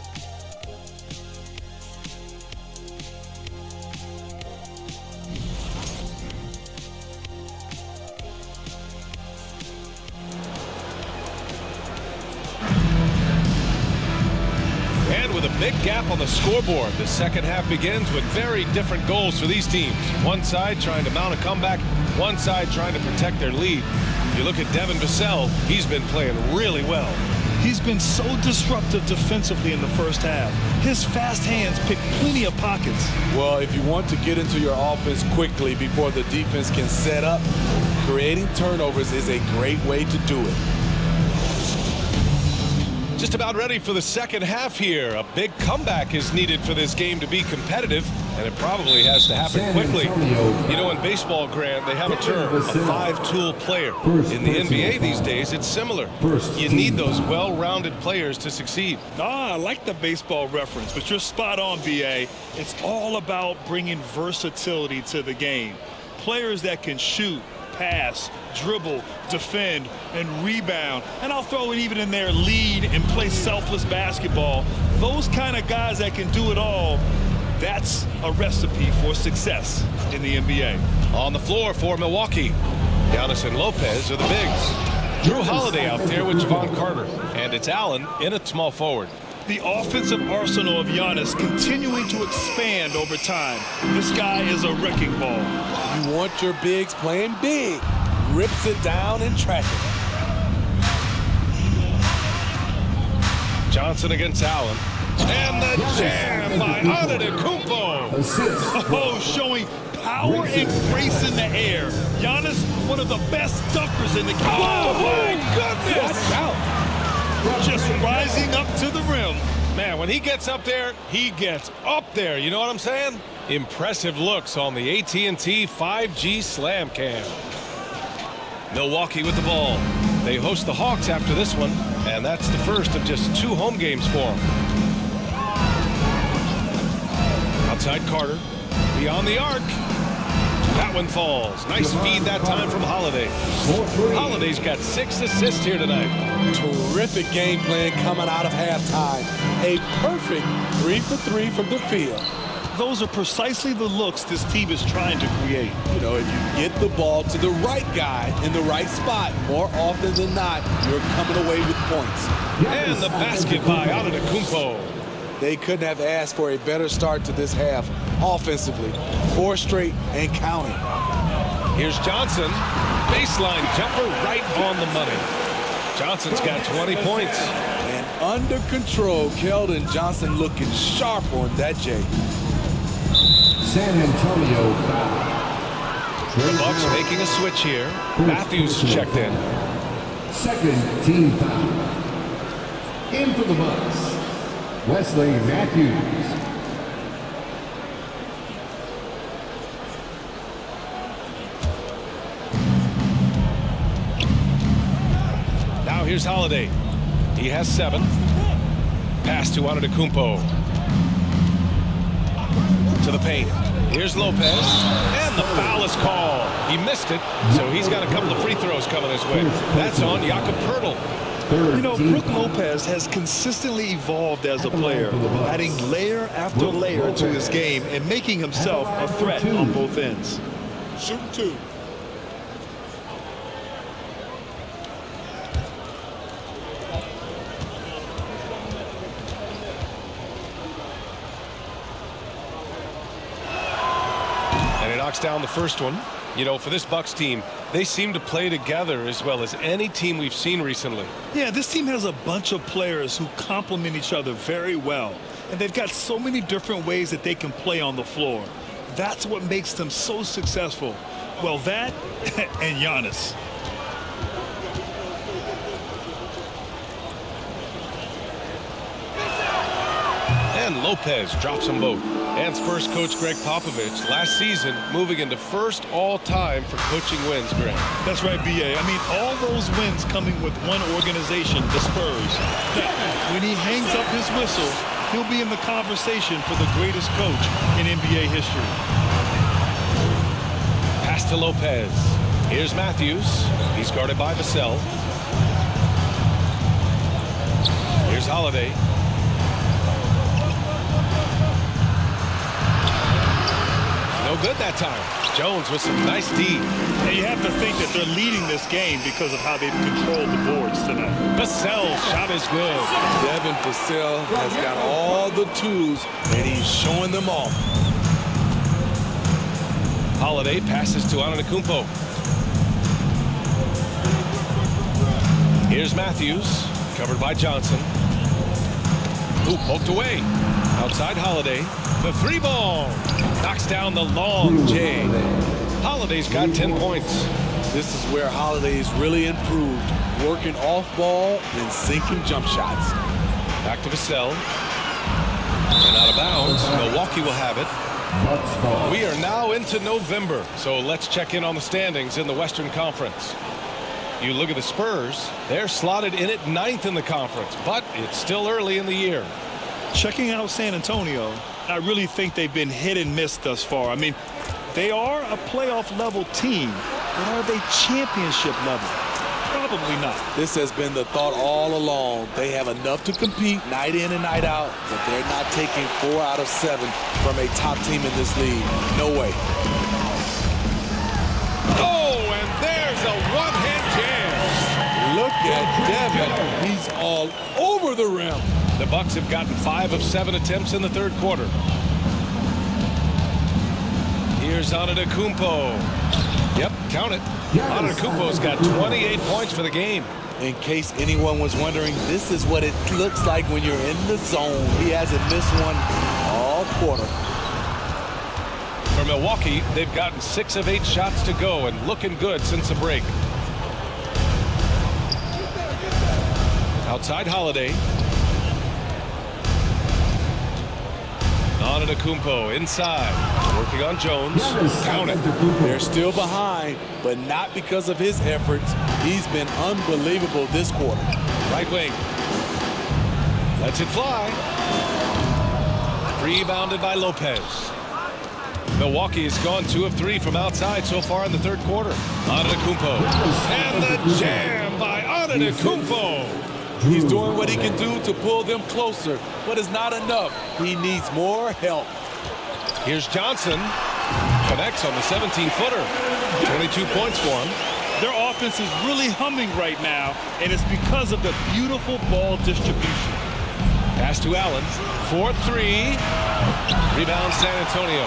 Big gap on the scoreboard. The second half begins with very different goals for these teams. One side trying to mount a comeback, one side trying to protect their lead. You look at Devin Vassell, he's been playing really well. He's been so disruptive defensively in the first half. His fast hands pick plenty of pockets. Well, if you want to get into your offense quickly before the defense can set up, creating turnovers is a great way to do it. Just about ready for the second half here. A big comeback is needed for this game to be competitive, and it probably has to happen quickly. You know, in baseball, Grant, they have a term, a five-tool player. In the NBA these days, it's similar. You need those well-rounded players to succeed. I like the baseball reference, but you're spot on, B.A. It's all about bringing versatility to the game. Players that can shoot, pass, dribble, defend, and rebound. And I'll throw it even in there, lead and play selfless basketball. Those kind of guys that can do it all, that's a recipe for success in the NBA. On the floor for Milwaukee, Giannis and Lopez are the bigs. Drew Holiday out there with Jevon Carter. And it's Allen in at small forward. The offensive arsenal of Giannis continuing to expand over time. This guy is a wrecking ball. You want your bigs playing big. Rips it down and trash it. Johnson against Allen. And the jam by Antetokounmpo. Oh, showing power and grace in the air. Giannis, one of the best dunkers in the game. Oh, my goodness! Watch out. Just rising up to the rim. Man, when he gets up there, he gets up there. You know what I'm saying? Impressive looks on the AT&T 5G Slam Cam. Milwaukee with the ball. They host the Hawks after this one, and that's the first of just 2 home games for them. Outside Carter, beyond the arc. That one falls. Nice feed that time from Holiday. Holiday's got 6 assists here tonight. Terrific game plan coming out of halftime. A perfect 3 for 3 from the field. Those are precisely the looks this team is trying to create. You know, if you get the ball to the right guy in the right spot, more often than not, you're coming away with points. And the basket by Antetokounmpo. They couldn't have asked for a better start to this half offensively. 4 straight and counting. Here's Johnson. Baseline jumper right on the money. Johnson's got 20 points. And under control, Keldon Johnson looking sharp on that J. San Antonio foul. The Bucks making a switch here. Matthews checked in. Second team foul. In for the Bucks, Wesley Matthews. Now here's Holiday. He has 7. Pass to Antetokounmpo. To the paint. Here's Lopez. And the foul is called. He missed it, so he's got a couple of free throws coming his way. That's on Jakob Poeltl. You know, Brook Lopez has consistently evolved as a player, adding layer after layer to his game and making himself a threat on both ends. Shooting 2. Knocks down the first one. You know, for this Bucks team, they seem to play together as well as any team we've seen recently. Yeah, this team has a bunch of players who complement each other very well. And they've got so many different ways that they can play on the floor. That's what makes them so successful. Well, that and Giannis. And Lopez drops them both. And Spurs coach Greg Popovich last season moving into first all-time for coaching wins, Greg. That's right, B.A. I mean, all those wins coming with one organization, the Spurs. Now, when he hangs up his whistle, he'll be in the conversation for the greatest coach in NBA history. Pass to Lopez. Here's Matthews. He's guarded by Vassell. Here's Holiday. No good that time. Jones with some nice D. And you have to think that they're leading this game because of how they've controlled the boards tonight. Vassell's shot is good. Devin Vassell has got all the tools, and he's showing them off. Holiday passes to Antetokounmpo. Here's Matthews, covered by Johnson. Ooh, poked away. Outside Holiday. The 3 ball. Knocks down the long J. Holiday's got 10 points. This is where Holiday's really improved, working off ball and sinking jump shots. Back to Vassell. And out of bounds. Milwaukee will have it. We are now into November, so let's check in on the standings in the Western Conference. You look at the Spurs, they're slotted in at 9th in the conference, but it's still early in the year. Checking out San Antonio, I really think they've been hit and miss thus far. I mean, they are a playoff level team, but are they championship level? Probably not. This has been the thought all along. They have enough to compete night in and night out, but they're not taking 4 out of 7 from a top team in this league. No way. Oh, and there's a one-hand jam. Look at Devin. He's all over the rim. The Bucks have gotten 5 of 7 attempts in the third quarter. Here's Antetokounmpo. Yep, count it. Antetokounmpo's got 28 points for the game. In case anyone was wondering, this is what it looks like when you're in the zone. He hasn't missed one all quarter. For Milwaukee, they've gotten 6 of 8 shots to go and looking good since the break. Outside Holiday. Antetokounmpo inside, working on Jones. Count it. They're still behind, but not because of his efforts. He's been unbelievable this quarter. Right wing. Lets it fly. Rebounded by Lopez. Milwaukee has gone 2 of 3 from outside so far in the third quarter. Antetokounmpo. And the jam by Antetokounmpo. He's doing what he can do to pull them closer, but it's not enough. He needs more help. Here's Johnson. Connects on the 17-footer. 22 points for him. Their offense is really humming right now, and it's because of the beautiful ball distribution. Pass to Allen. 4-3. Rebound San Antonio.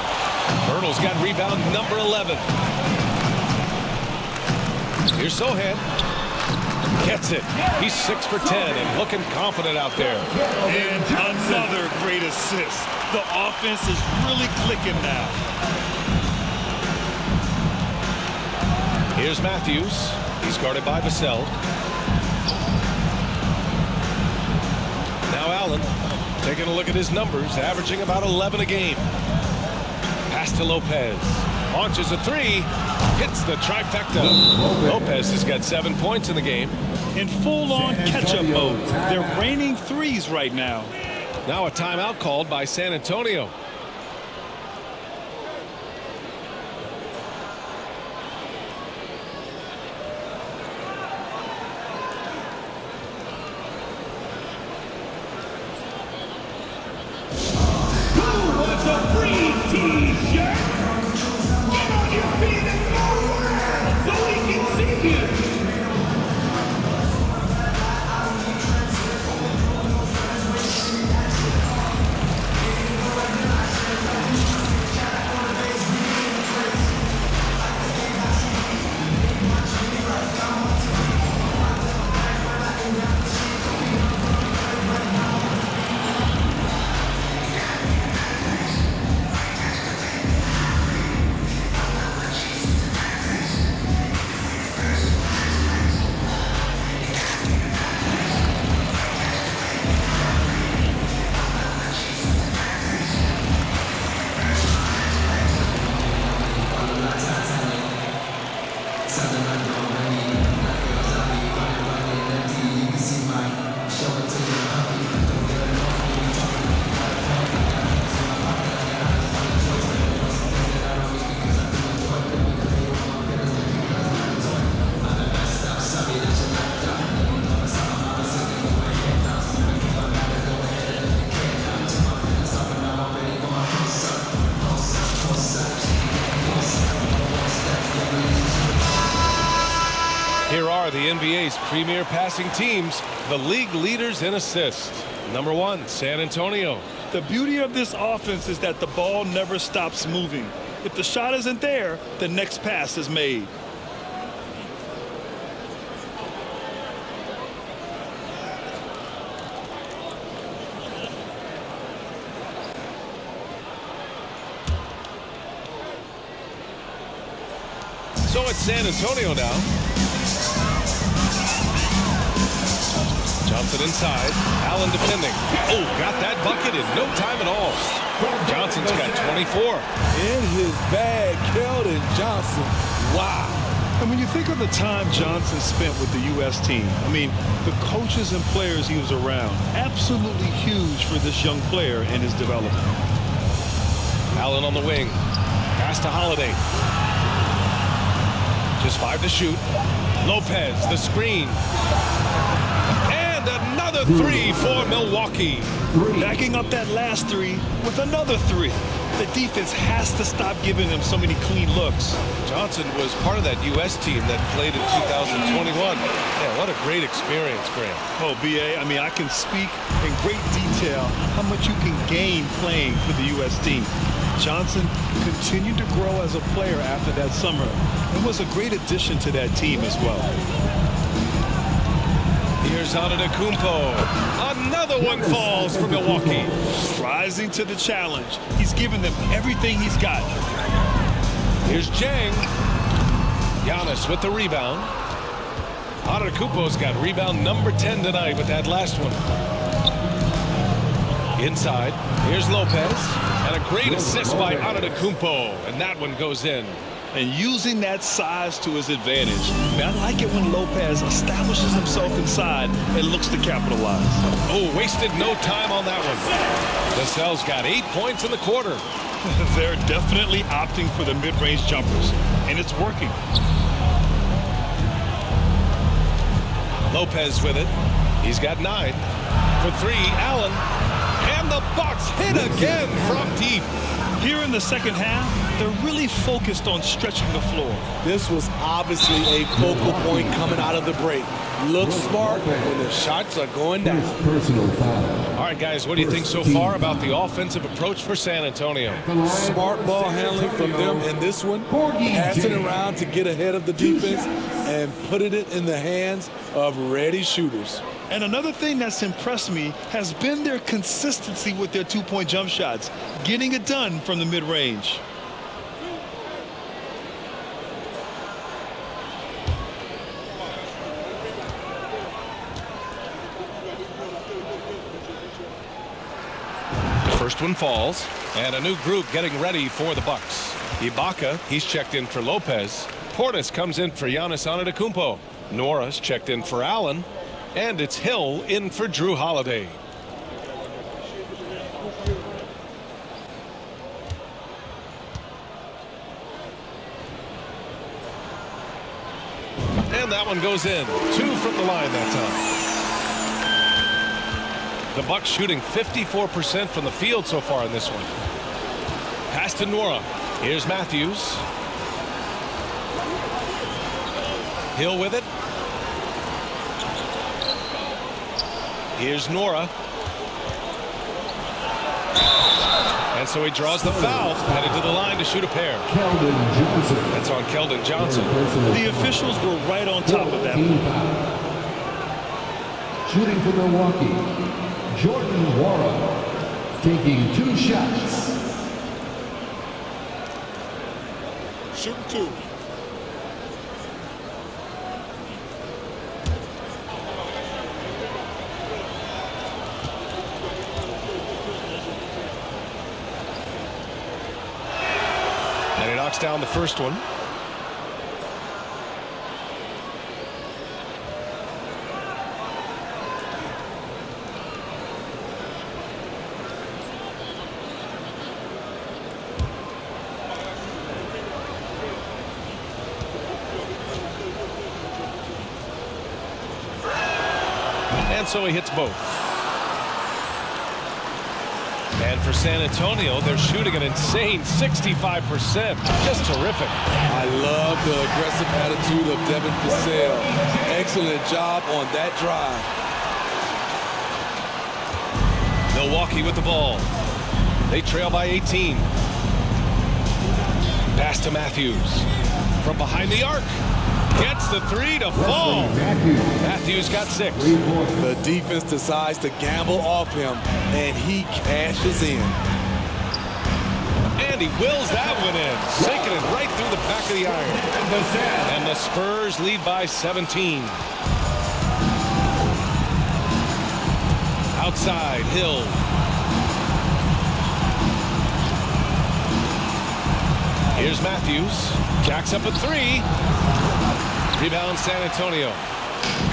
Hurdle's got rebound number 11. Here's Sohan. Gets it. He's 6 for 10 and looking confident out there. And another great assist. The offense is really clicking now. Here's Matthews. He's guarded by Vassell. Now Allen taking a look at his numbers, averaging about 11 a game. Pass to Lopez. Launches a 3. Hits the trifecta. Lopez has got 7 points in the game. In full-on catch-up mode. They're raining threes right now. Now a timeout called by San Antonio. Here are the NBA's premier passing teams, the league leaders in assists. Number 1, San Antonio. The beauty of this offense is that the ball never stops moving. If the shot isn't there, the next pass is made. So it's San Antonio now. Johnson inside. Allen defending. Oh, got that bucket in no time at all. Johnson's got 24. In his bag, Keldon Johnson. Wow. And when you think of the time Johnson spent with the U.S. team, I mean, the coaches and players he was around, absolutely huge for this young player and his development. Allen on the wing. Pass to Holiday. Just 5 to shoot. Lopez, the screen. And another 3 for Milwaukee. Backing up that last 3 with another 3. The defense has to stop giving them so many clean looks. Johnson was part of that U.S. team that played in 2021. Yeah, what a great experience, Graham. Oh, B.A., I mean, I can speak in great detail how much you can gain playing for the U.S. team. Johnson continued to grow as a player after that summer and was a great addition to that team as well. Here's Antetokounmpo. Another one falls for Milwaukee. Rising to the challenge. He's given them everything he's got. Here's Jang. Giannis with the rebound. Antetokounmpo's got rebound number 10 tonight with that last one. Inside, here's Lopez. And a great assist by Antetokounmpo. And that one goes in. and using that size to his advantage. I like it when Lopez establishes himself inside and looks to capitalize. Oh, wasted no time on that one. Vassell's got 8 points in the quarter. They're definitely opting for the mid-range jumpers, and it's working. Lopez with it. He's got 9. For 3, Allen. And the Bucks hit again from deep. Here in the second half, they're really focused on stretching the floor. This was obviously a focal point coming out of the break. Look smart when the shots are going down. Personal foul. All right, guys, what do you think so far about the offensive approach for San Antonio? Smart ball handling from them in this one. Passing around to get ahead of the defense and putting it in the hands of ready shooters. And another thing that's impressed me has been their consistency with their two-point jump shots, getting it done from the mid-range. First one falls, and a new group getting ready for the Bucks. Ibaka, he's checked in for Lopez. Portis comes in for Giannis Antetokounmpo. Nora's checked in for Allen. And it's Hill in for Drew Holiday. And that one goes in. 2 from the line that time. The Bucks shooting 54% from the field so far in this one. Pass to Nora. Here's Matthews. Hill with it. Here's Nora. And so he draws the foul, headed to the line to shoot a pair. That's on Keldon Johnson. The officials were right on top of that. Shooting for Milwaukee, Jordan Wara, taking 2 shots. Shooting 2. Knocks down the first one. And so he hits both. And for San Antonio, they're shooting an insane 65%. Just terrific. I love the aggressive attitude of Devin Vassell. Excellent job on that drive. Milwaukee with the ball. They trail by 18. Pass to Matthews. From behind the arc. Gets the 3 to fall. Matthews got 6. The defense decides to gamble off him, and he cashes in. And he wills that one in, sinking it right through the back of the iron. And the Spurs lead by 17. Outside, Hill. Here's Matthews. Jacks up a 3. Rebound San Antonio.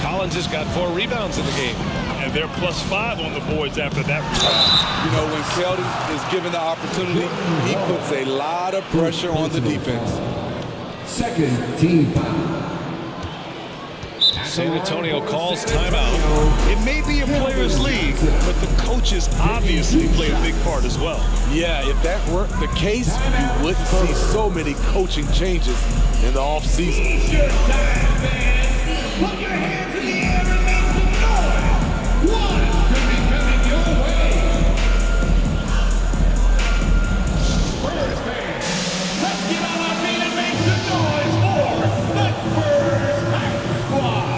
Collins has got 4 rebounds in the game. And they're +5 on the boards after that rebound. You know, when Keldon is given the opportunity, he puts a lot of pressure on the defense. Second team foul. San Antonio calls timeout. It may be a players' league, but the coaches obviously play a big part as well. Yeah, if that were the case, you wouldn't see so many coaching changes in the offseason. Put your hands in the air and make some noise. One could be coming your way. Spurs fans, let's get on our feet and make some noise for the Spurs Practice Squad.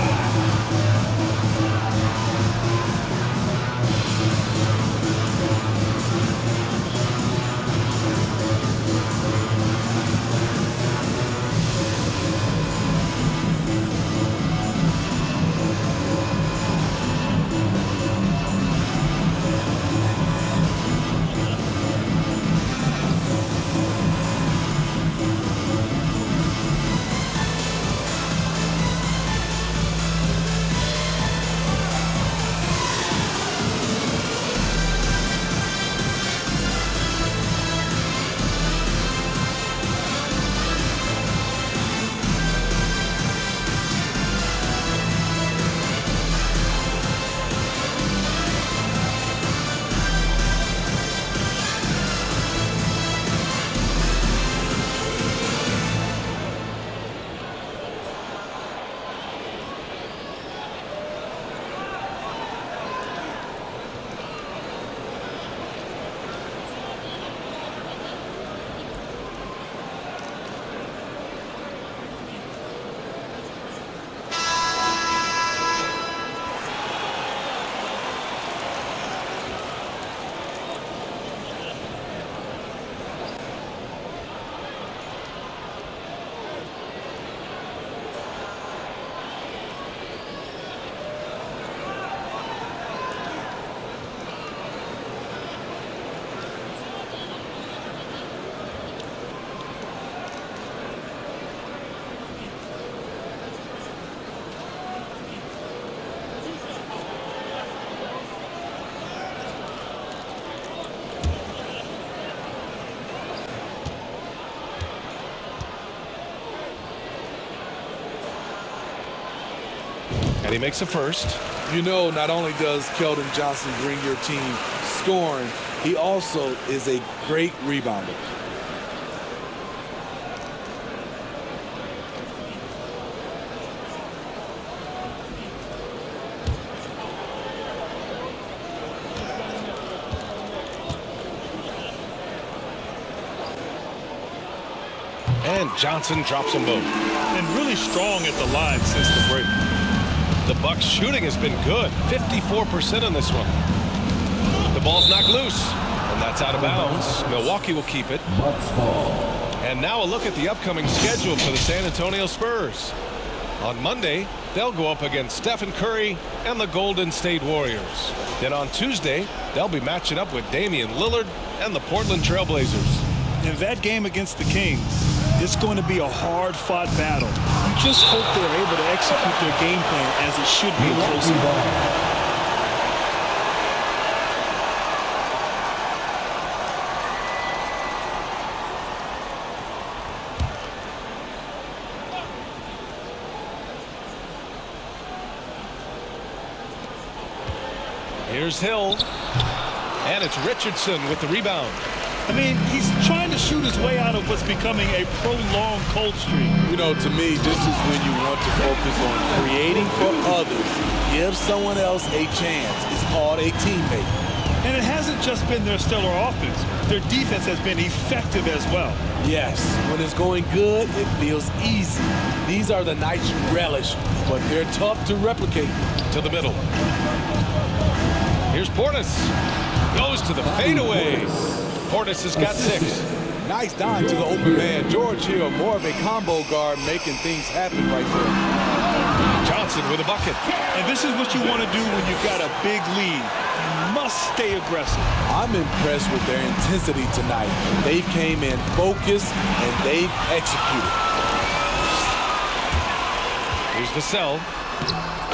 And he makes a first. You know, not only does Keldon Johnson bring your team scoring, he also is a great rebounder. And Johnson drops them both. And really strong at the line since the break. The Bucks shooting has been good. 54% on this one. The ball's knocked loose, and that's out of bounds. Milwaukee will keep it. And now a look at the upcoming schedule for the San Antonio Spurs. On Monday, they'll go up against Stephen Curry and the Golden State Warriors. Then on Tuesday, they'll be matching up with Damian Lillard and the Portland Trail Blazers. In that game against the Kings, it's going to be a hard-fought battle. You just hope they're able to execute their game plan as it should be a close ball. Here's Hill. And it's Richardson with the rebound. I mean, he's trying to shoot his way out of what's becoming a prolonged cold streak. You know, to me, this is when you want to focus on creating for others. Give someone else a chance. It's called a teammate. And it hasn't just been their stellar offense. Their defense has been effective as well. Yes, when it's going good, it feels easy. These are the nights you relish, but they're tough to replicate. To the middle. Here's Portis. Goes to the fadeaway. Portis has got 6. Nice dime to the open man. George Hill, more of a combo guard, making things happen right there. Johnson with a bucket. And this is what you want to do when you've got a big lead. You must stay aggressive. I'm impressed with their intensity tonight. They came in focused and they've executed. Here's Vassell.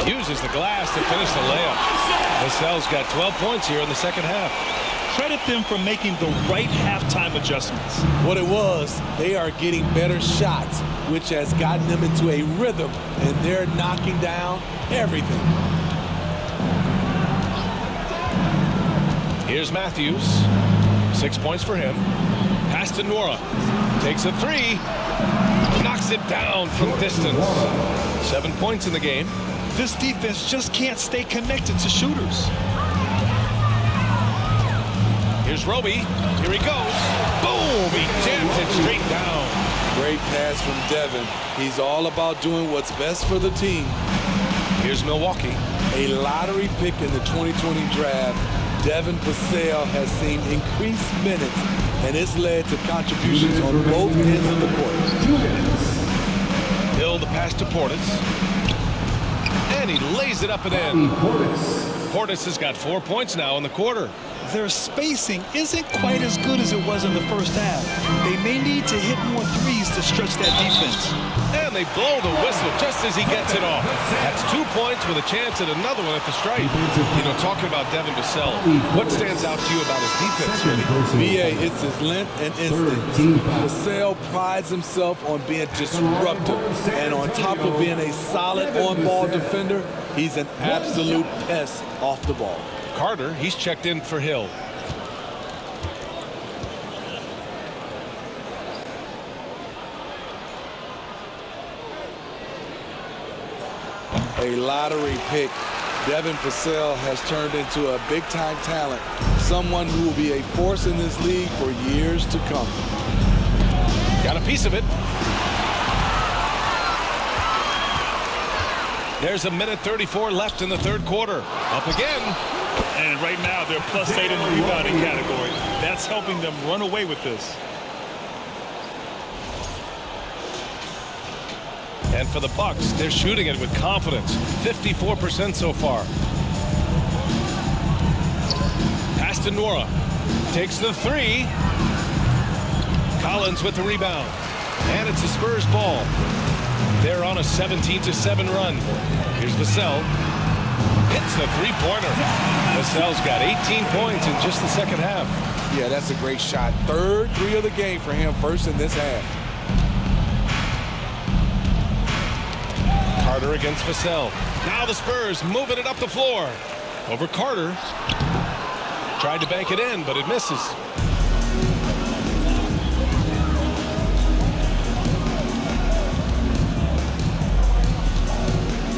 Uses the glass to finish the layup. Vassell's got 12 points here in the second half. Credit them for making the right halftime adjustments. What it was, they are getting better shots, which has gotten them into a rhythm, and they're knocking down everything. Here's Matthews. 6 points for him. Pass to Nora. Takes a 3. Knocks it down from distance. 7 points in the game. This defense just can't stay connected to shooters. Here's Roby. Here he goes. Boom! He jams it straight down. Great pass from Devin. He's all about doing what's best for the team. Here's Milwaukee. A lottery pick in the 2020 draft. Devin Vassell has seen increased minutes, and it's led to contributions on both ends of the court. Hill the pass to Portis. And he lays it up and in. Portis has got 4 points now in the quarter. Their spacing isn't quite as good as it was in the first half. They may need to hit more threes to stretch that defense. And they blow the whistle just as he gets it off. That's 2 points with a chance at another one at the stripe. You know, talking about Devin Vassell, what stands out to you about his defense, really? BA, it's his length and instincts. Vassell prides himself on being disruptive. And on top of being a solid on-ball defender, he's an absolute pest off the ball. Carter, he's checked in for Hill. A lottery pick. Devin Vassell has turned into a big-time talent, someone who will be a force in this league for years to come. Got a piece of it. There's 1:34 left in the third quarter. Up again. And right now, they're +8 in the rebounding category. That's helping them run away with this. And for the Bucks, they're shooting it with confidence. 54% so far. Pass to Nora. Takes the 3. Collins with the rebound. And it's the Spurs ball. They're on a 17-7 run. Here's Vassell. Hits the three-pointer. Vassell's got 18 points in just the second half. Yeah, that's a great shot. Third 3 of the game for him, first in this half. Carter against Vassell. Now the Spurs moving it up the floor. Over Carter. Tried to bank it in, but it misses.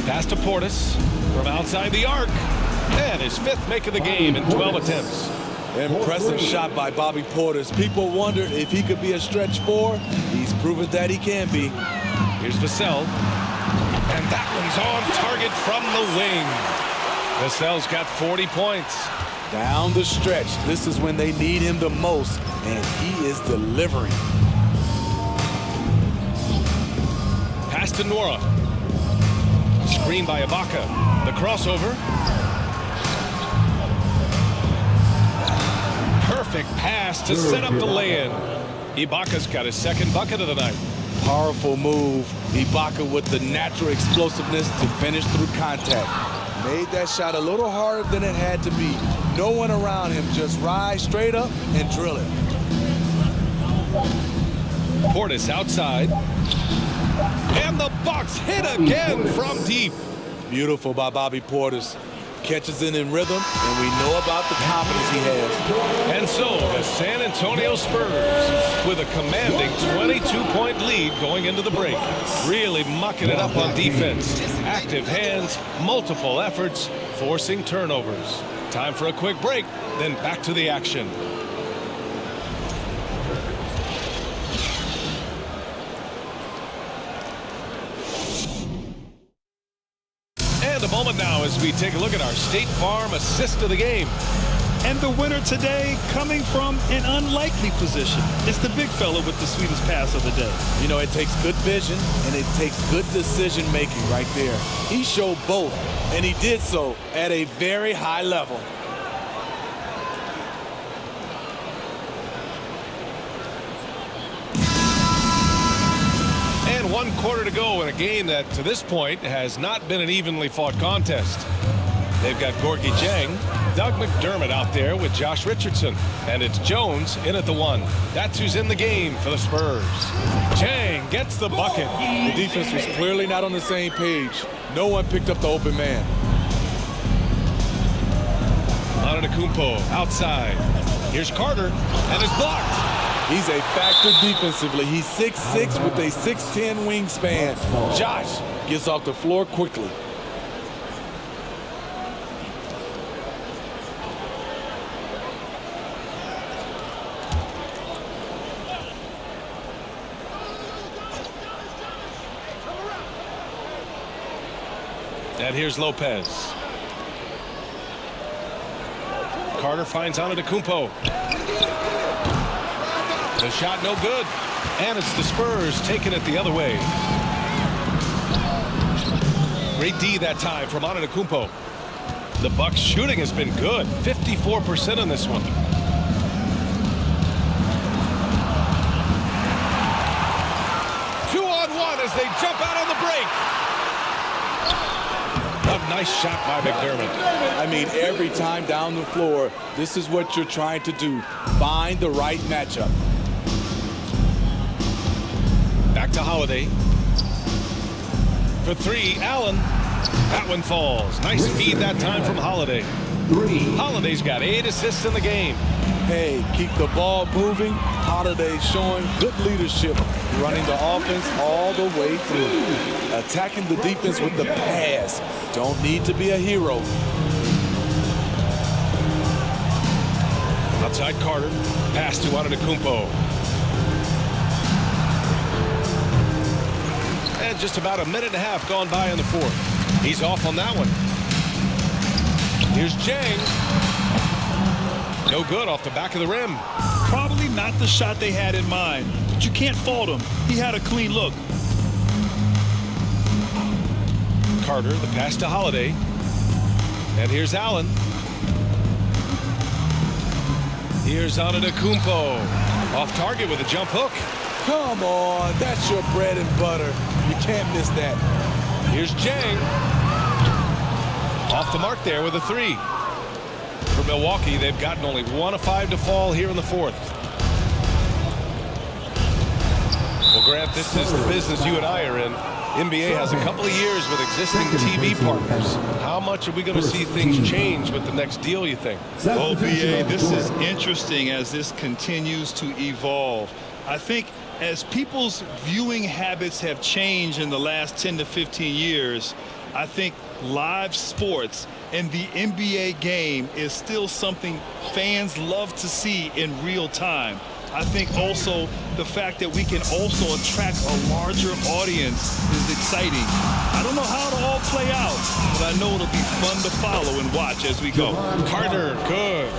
Pass to Portis from outside the arc. And his 5th make of the game in 12 attempts. Impressive shot by Bobby Portis. People wondered if he could be a stretch 4. He's proven that he can be. Here's Vassell. And that one's on target from the wing. Vassell's got 40 points. Down the stretch, this is when they need him the most, and he is delivering. Pass to Nora. Screen by Ibaka. The crossover. Perfect pass to set up the lay-in. Ibaka's got his 2nd bucket of the night. Powerful move. Ibaka with the natural explosiveness to finish through contact. Made that shot a little harder than it had to be. No one around him, just rise straight up and drill it. Portis outside. And the Bucks hit again from deep. Beautiful by Bobby Portis. Catches it in rhythm, and we know about the confidence he has. And so the San Antonio Spurs with a commanding 22-point lead going into the break. Really mucking it up on defense. Active hands, multiple efforts, forcing turnovers. Time for a quick break, then back to the action. A moment now as we take a look at our State Farm assist of the game. And the winner today coming from an unlikely position. It's the big fella with the sweetest pass of the day. You know, it takes good vision and it takes good decision making right there. He showed both, and he did so at a very high level. And 1 quarter to go in a game that to this point has not been an evenly fought contest. They've got Gorgie Jang, Doug McDermott out there with Josh Richardson, and it's Jones in at the 1. That's who's in the game for the Spurs. Jang gets the bucket. The defense was clearly not on the same page. No one picked up the open man. Antetokounmpo outside. Here's Carter, and it's blocked. He's a factor defensively. He's 6'6" with a 6'10" wingspan. Josh gets off the floor quickly. And here's Lopez. Carter finds Antetokounmpo. The shot no good. And it's the Spurs taking it the other way. Great D that time from Antetokounmpo. The Bucks shooting has been good. 54% on this one. Two-on-one as they jump out on the break. A nice shot by McDermott. I mean, every time down the floor, this is what you're trying to do. Find the right matchup. Back to Holiday. For 3, Allen. That one falls. Nice feed that time from Holiday. Holiday's got 8 assists in the game. Hey, keep the ball moving. Holiday showing good leadership, running the offense all the way through. Attacking the defense with the pass. Don't need to be a hero. Outside Carter. Pass to Antetokounmpo. And just about a minute and a half gone by in the 4th. He's off on that one. Here's Jang. No good off the back of the rim. Probably not the shot they had in mind, but you can't fault him. He had a clean look. Carter, the pass to Holiday. And here's Allen. Here's Antetokounmpo. Off target with a jump hook. Come on, that's your bread and butter. You can't miss that. Here's Jang. Off the mark there with a 3. For Milwaukee, they've gotten only 1 of 5 to fall here in the 4th. Well, Grant, this is the business you and I are in. NBA has a couple of years with existing TV partners. How much are we going to see things change with the next deal, you think? Oh, BA, this is interesting as this continues to evolve. I think as people's viewing habits have changed in the last 10 to 15 years, I think live sports and the NBA game is still something fans love to see in real time. I think also the fact that we can also attract a larger audience is exciting. I don't know how it'll all play out, but I know it'll be fun to follow and watch as we go. Carter, good.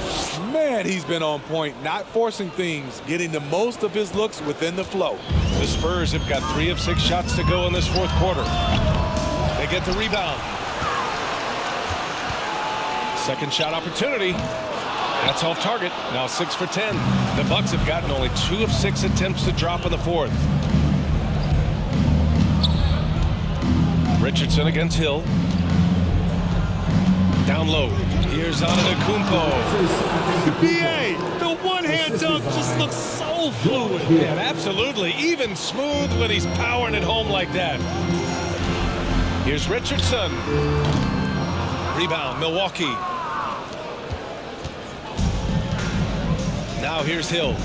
Man, he's been on point, not forcing things, getting the most of his looks within the flow. The Spurs have got 3 of 6 shots to go in this fourth quarter. They get the rebound. Second shot opportunity. That's off target. Now 6 for 10. The Bucks have gotten only 2 of 6 attempts to drop in the fourth. Richardson against Hill. Down low. Here's Antetokounmpo. BA, the one-hand dunk just looks so fluid. Yeah, absolutely. Even smooth when he's powering it home like that. Here's Richardson. Rebound, Milwaukee. Now here's Hill.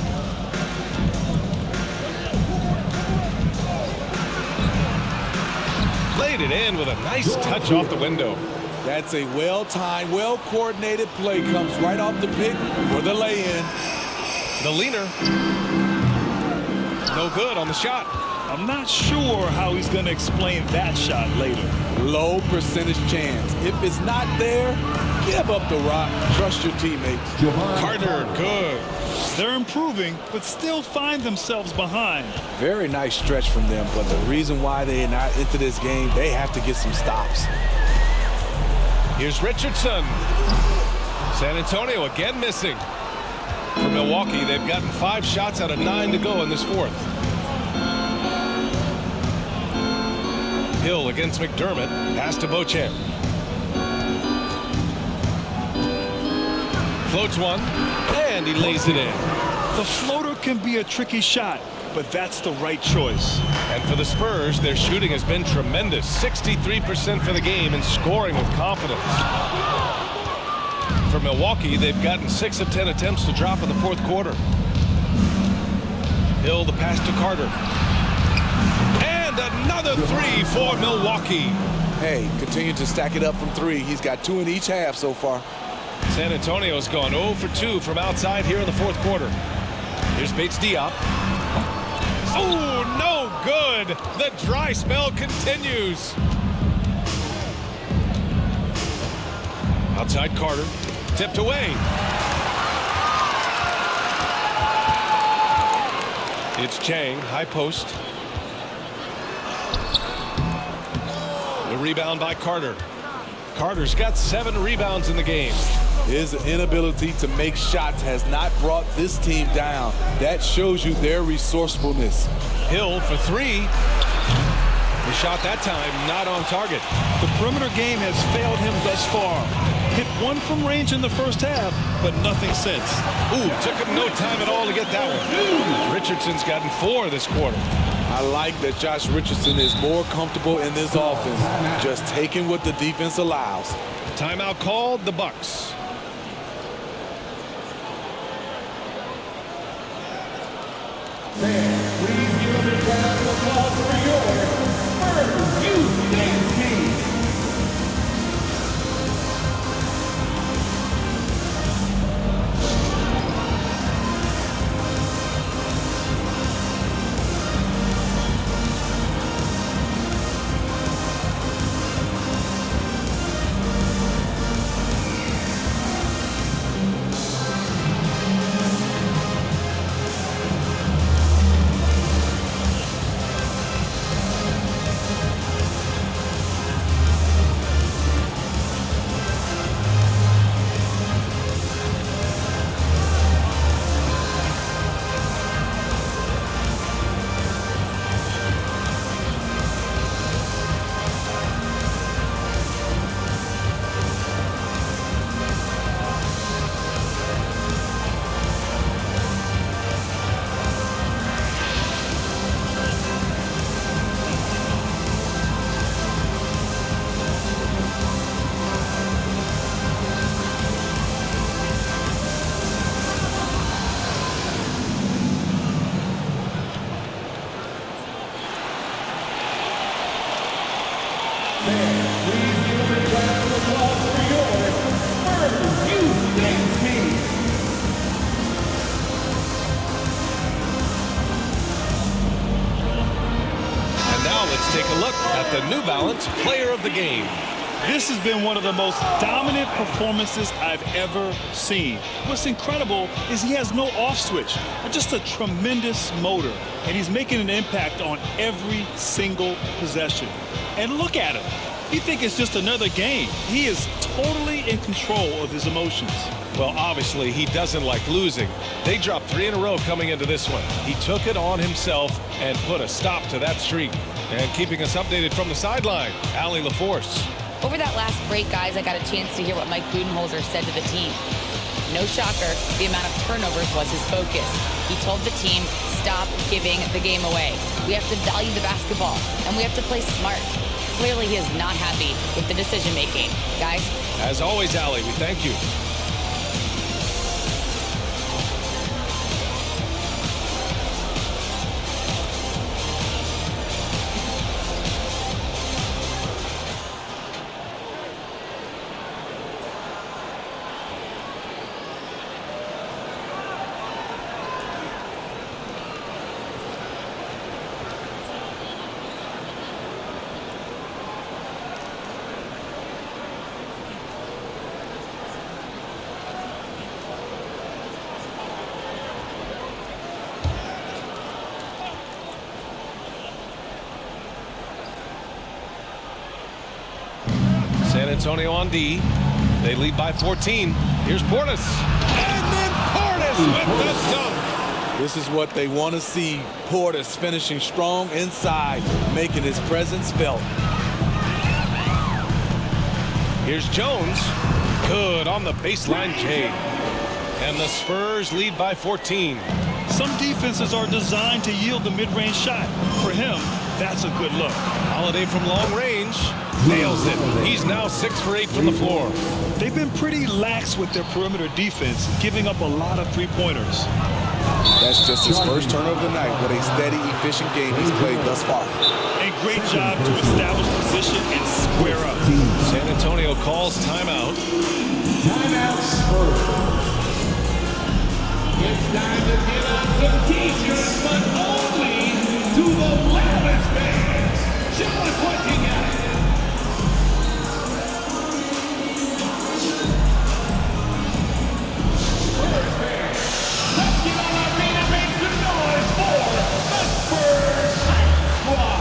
Laid it in with a nice touch off the window. That's a well-timed, well-coordinated play. Comes right off the pick for the lay-in. The leaner. No good on the shot. I'm not sure how he's going to explain that shot later. Low percentage chance. If it's not there, give up the rock. Trust your teammates. Carter, good. They're improving, but still find themselves behind. Very nice stretch from them, but the reason why they are not into this game, they have to get some stops. Here's Richardson. San Antonio again missing. For Milwaukee, they've gotten 5 shots out of 9 to go in this fourth. Hill against McDermott. Pass to Beauchamp. Floats one, and he lays it in. The floater can be a tricky shot, but that's the right choice. And for the Spurs, their shooting has been tremendous. 63% for the game and scoring with confidence. For Milwaukee, they've gotten 6 of 10 attempts to drop in the fourth quarter. Hill, the pass to Carter. And another 3 for Milwaukee. Hey, continue to stack it up from 3. He's got 2 in each half so far. San Antonio's gone 0 for 2 from outside here in the fourth quarter. Here's Bates Diop. Oh, no good. The dry spell continues. Outside Carter. Tipped away. It's Chang, high post. The rebound by Carter. Carter's got 7 rebounds in the game. His inability to make shots has not brought this team down. That shows you their resourcefulness. Hill for 3. The shot that time not on target. The perimeter game has failed him thus far. Hit 1 from range in the first half, but nothing since. Ooh, took him no time at all to get that one. Richardson's gotten 4 this quarter. I like that Josh Richardson is more comfortable in this offense, just taking what the defense allows. Timeout called, the Bucks. Please give a big round of applause for your Spurs Youth Dance Team. take a look at the New Balance Player of the Game. This has been one of the most dominant performances I've ever seen. What's incredible is he has no off switch, just a tremendous motor, and he's making an impact on every single possession. And look at him. You think it's just another game. He is totally in control of his emotions. Well, obviously, he doesn't like losing. They dropped 3 in a row coming into this one. He took it on himself and put a stop to that streak. And keeping us updated from the sideline, Allie LaForce. Over that last break, guys, I got a chance to hear what Mike Budenholzer said to the team. No shocker, the amount of turnovers was his focus. He told the team, stop giving the game away. We have to value the basketball, and we have to play smart. Clearly, he is not happy with the decision-making. Guys? As always, Allie, we thank you. San Antonio on D. They lead by 14. Here's Portis. And then Portis with the dunk. This is what they want to see. Portis finishing strong inside, making his presence felt. Here's Jones. Good on the baseline J. And the Spurs lead by 14. Some defenses are designed to yield the mid-range shot. For him, that's a good look. Holiday from long range. Nails it. He's now 6 for 8 from the floor. They've been pretty lax with their perimeter defense, giving up a lot of three-pointers. That's just his first turnover of the night. What a steady, efficient game he's played thus far. A great job to establish position and square up. San Antonio calls timeout. Timeout Spurs. It's time to get on some t-shirts, but only to the loudest fans. Show us what you got. Spurs fans, let's get on our feet and make some noise for the Spurs Hype Squad.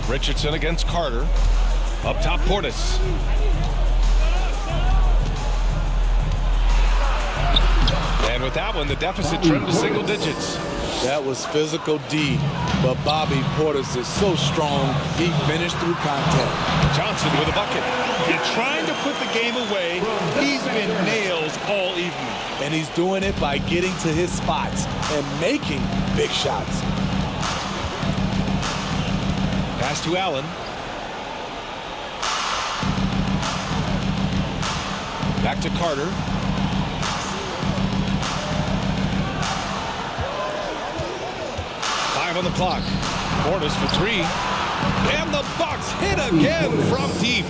Richardson against Carter. Up top, Portis. And with that one, the deficit trimmed to single digits. That was physical D, but Bobby Portis is so strong, he finished through contact. Johnson with a bucket. And trying to put the game away, he's been nails all evening. And he's doing it by getting to his spots and making big shots. Pass to Allen. Back to Carter. On the clock. Portis for three. And the Bucks hit again from deep.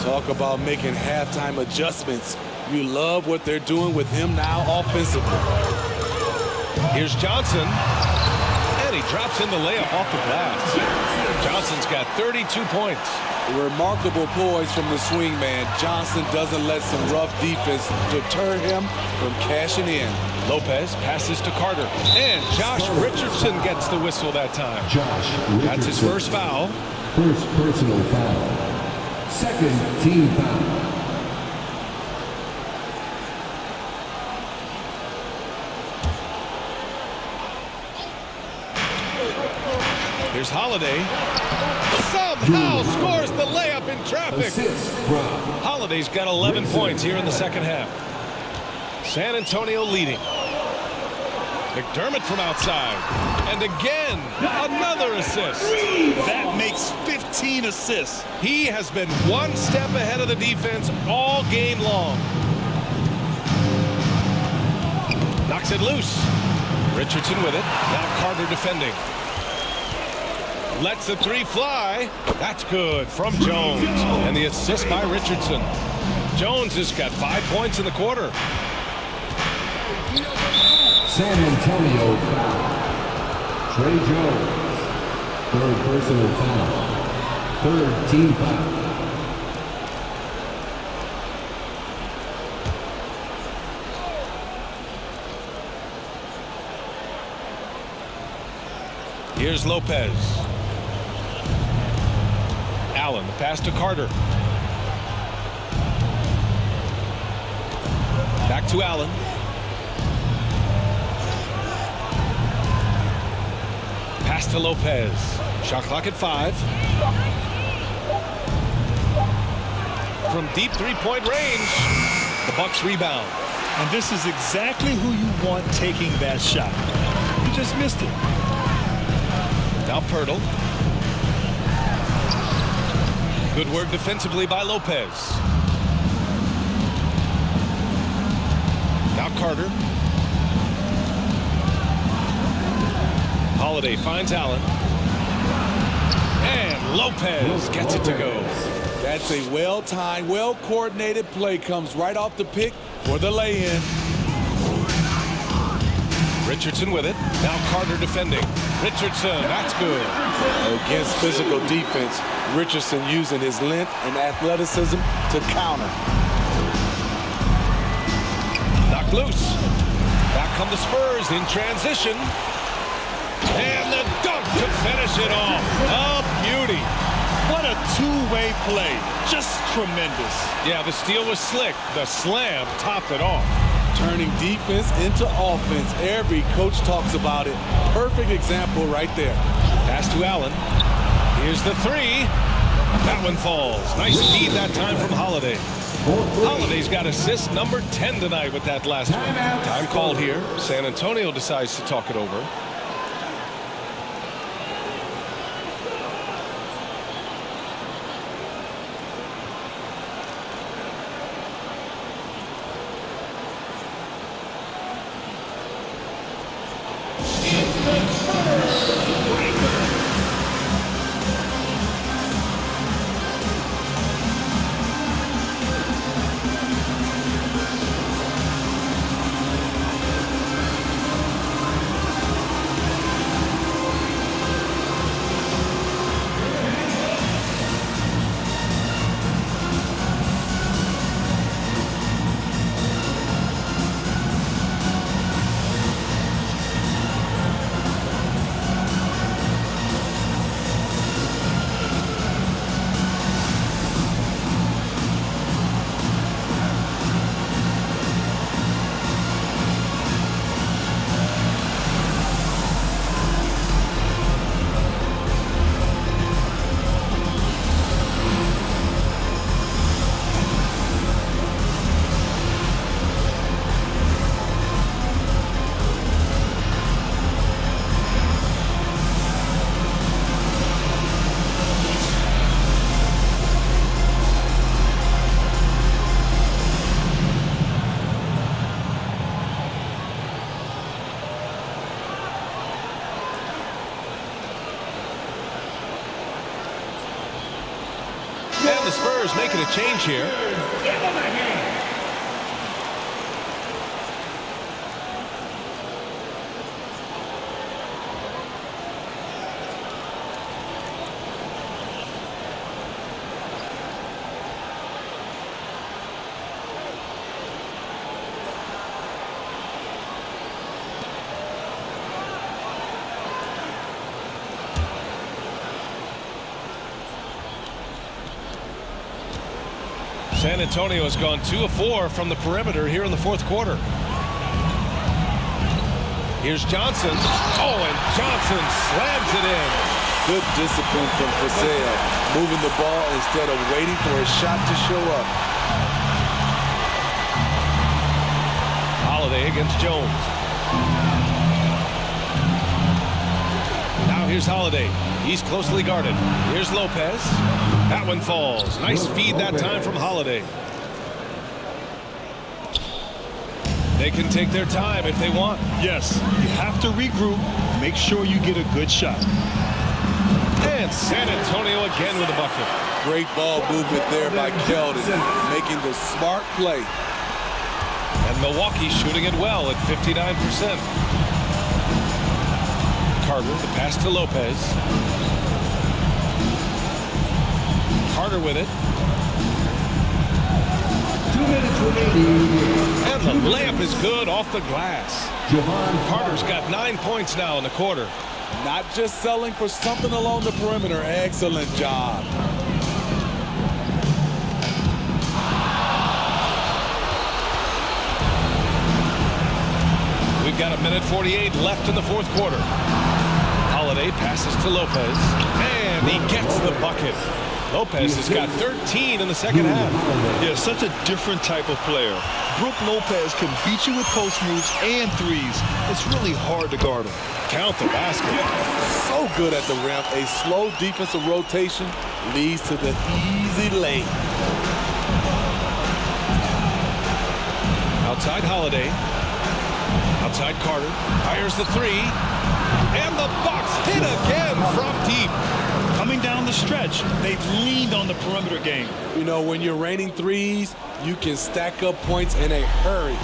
Talk about making halftime adjustments. You love what they're doing with him now offensively. Here's Johnson. And he drops in the layup off the glass. Johnson's got 32 points. Remarkable poise from the swing man. Johnson doesn't let some rough defense deter him from cashing in. Lopez passes to Carter. And Josh Richardson gets the whistle that time. That's his first foul. First personal foul. Second team foul. Here's Holiday. Somehow scores the layup in traffic. Holiday's got 11 points here in the second half. San Antonio leading. McDermott from outside. And again, another assist. That makes 15 assists. He has been one step ahead of the defense all game long. Knocks it loose. Richardson with it. Now Carter defending. Lets the three fly. That's good from Jones. And the assist by Richardson. Jones has got 5 points in the quarter. San Antonio foul. Trey Jones. Third personal foul. Third team foul. Here's Lopez. Allen, the pass to Carter. Back to Allen. Pass to Lopez. Shot clock at 5. From deep three-point range, the Bucks rebound. And this is exactly who you want taking that shot. You just missed it. Now Pirtle. Good work defensively by Lopez. Now Carter. Holiday finds Allen. And Lopez gets it to go. That's a well-timed, well-coordinated play. Comes right off the pick for the lay-in. Richardson with it. Now Carter defending. Richardson, that's good. Against physical defense, Richardson using his length and athleticism to counter. Knocked loose. Back come the Spurs in transition. And the dunk to finish it off. A beauty. What a two-way play. Just tremendous. Yeah, the steal was slick. The slam topped it off. Turning defense into offense. Every coach talks about it. Perfect example right there. Pass to Allen. Here's the three. That one falls. Nice feed that time from Holiday. Holiday's got assist number 10 tonight with that last one. Time called here. San Antonio decides to talk it over. And the Spurs making a change here. Give him a hand. San Antonio has gone 2 of 4 from the perimeter here in the fourth quarter. Here's Johnson. Oh, and Johnson slams it in. Good discipline from Vassell, moving the ball instead of waiting for a shot to show up. Holiday against Jones. Now here's Holiday. He's closely guarded. Here's Lopez. That one falls. Nice feed that time from Holiday. They can take their time if they want. Yes, you have to regroup. Make sure you get a good shot. And San Antonio again with a bucket. Great ball movement there by Keldon, making the smart play. And Milwaukee shooting it well at 59%. Carter, the pass to Lopez. Carter with it. 2 minutes remaining. And the layup is good off the glass. Jevon Carter's got 9 points now in the quarter. Not just selling for something along the perimeter. Excellent job. We've got 1:48 left in the fourth quarter. Holiday passes to Lopez, and he gets the bucket. Lopez has got 13 in the second half. Yeah, such a different type of player. Brook Lopez can beat you with post moves and threes. It's really hard to guard him. Count the basket. So good at the rim. A slow defensive rotation leads to the easy lay. Outside Holiday. Outside Carter. Fires the three. And the Bucks hit again from deep. Coming down the stretch, they've leaned on the perimeter game. You know, when you're raining threes, you can stack up points in a hurry,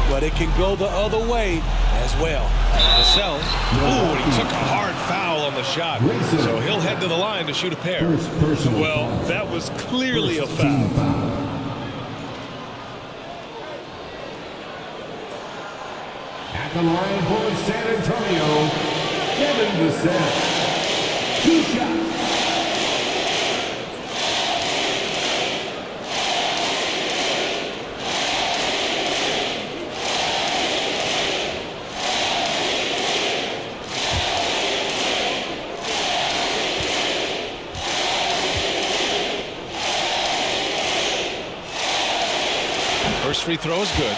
but it can go the other way as well. Vassell. Ooh, he took a hard foul on the shot, so he'll head to the line to shoot a pair. Well, that was clearly a foul. At the line for San Antonio, Devin Vassell. 2 shots. First free throw is good.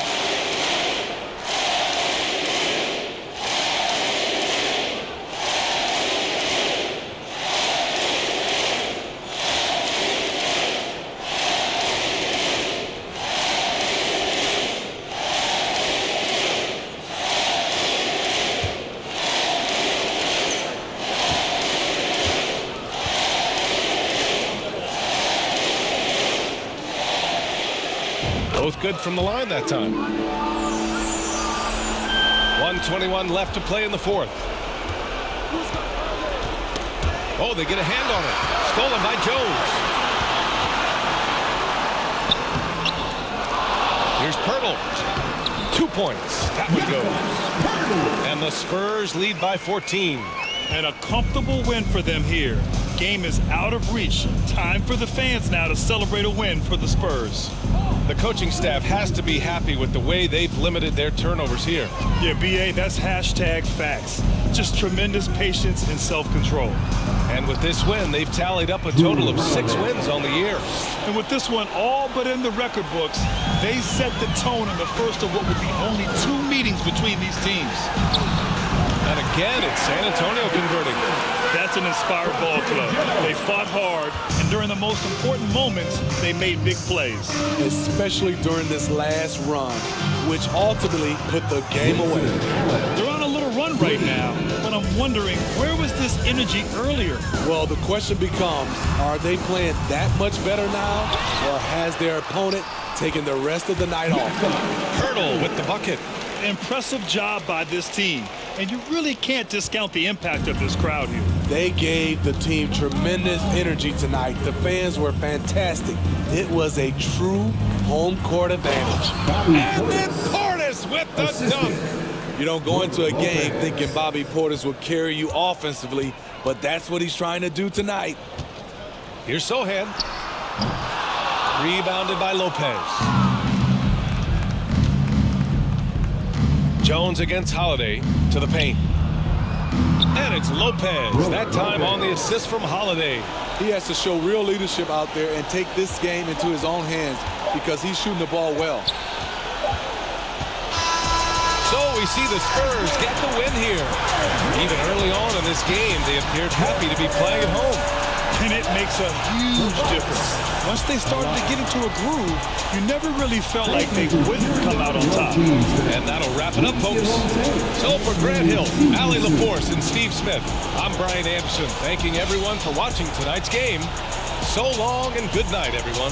Both good from the line that time. 1:21 left to play in the fourth. Oh, they get a hand on it. Stolen by Jones. Here's Pirtle. 2 points. That one goes. And the Spurs lead by 14. And a comfortable win for them here. Game is out of reach. Time for the fans now to celebrate a win for the Spurs. The coaching staff has to be happy with the way they've limited their turnovers here. Yeah, BA, that's hashtag facts. Just tremendous patience and self-control. And with this win, they've tallied up a total of 6 wins on the year. And with this one all but in the record books, they set the tone in the first of what would be only 2 meetings between these teams. And again, it's San Antonio converting. That's an inspired ball club. They fought hard, and during the most important moments, they made big plays. Especially during this last run, which ultimately put the game away. They're on a little run right now, but I'm wondering, where was this energy earlier? Well, the question becomes, are they playing that much better now, or has their opponent taken the rest of the night off? Hurdle with the bucket. Impressive job by this team, and you really can't discount the impact of this crowd here. They gave the team tremendous energy tonight. The fans were fantastic. It was a true home court advantage. And then Portis with the dunk. You don't go into a game thinking Bobby Portis will carry you offensively, but that's what he's trying to do tonight. Here's Sohan. Rebounded by Lopez. Jones against Holiday to the paint. And it's Lopez, that time on the assist from Holiday. He has to show real leadership out there and take this game into his own hands because he's shooting the ball well. So we see the Spurs get the win here. Even early on in this game, they appeared happy to be playing at home. And it makes a huge difference. Once they started to get into a groove, you never really felt like they wouldn't come out on top. And that'll wrap it up, folks. So for Grant Hill, Allie LaForce, and Steve Smith, I'm Brian Anderson, thanking everyone for watching tonight's game. So long and good night, everyone.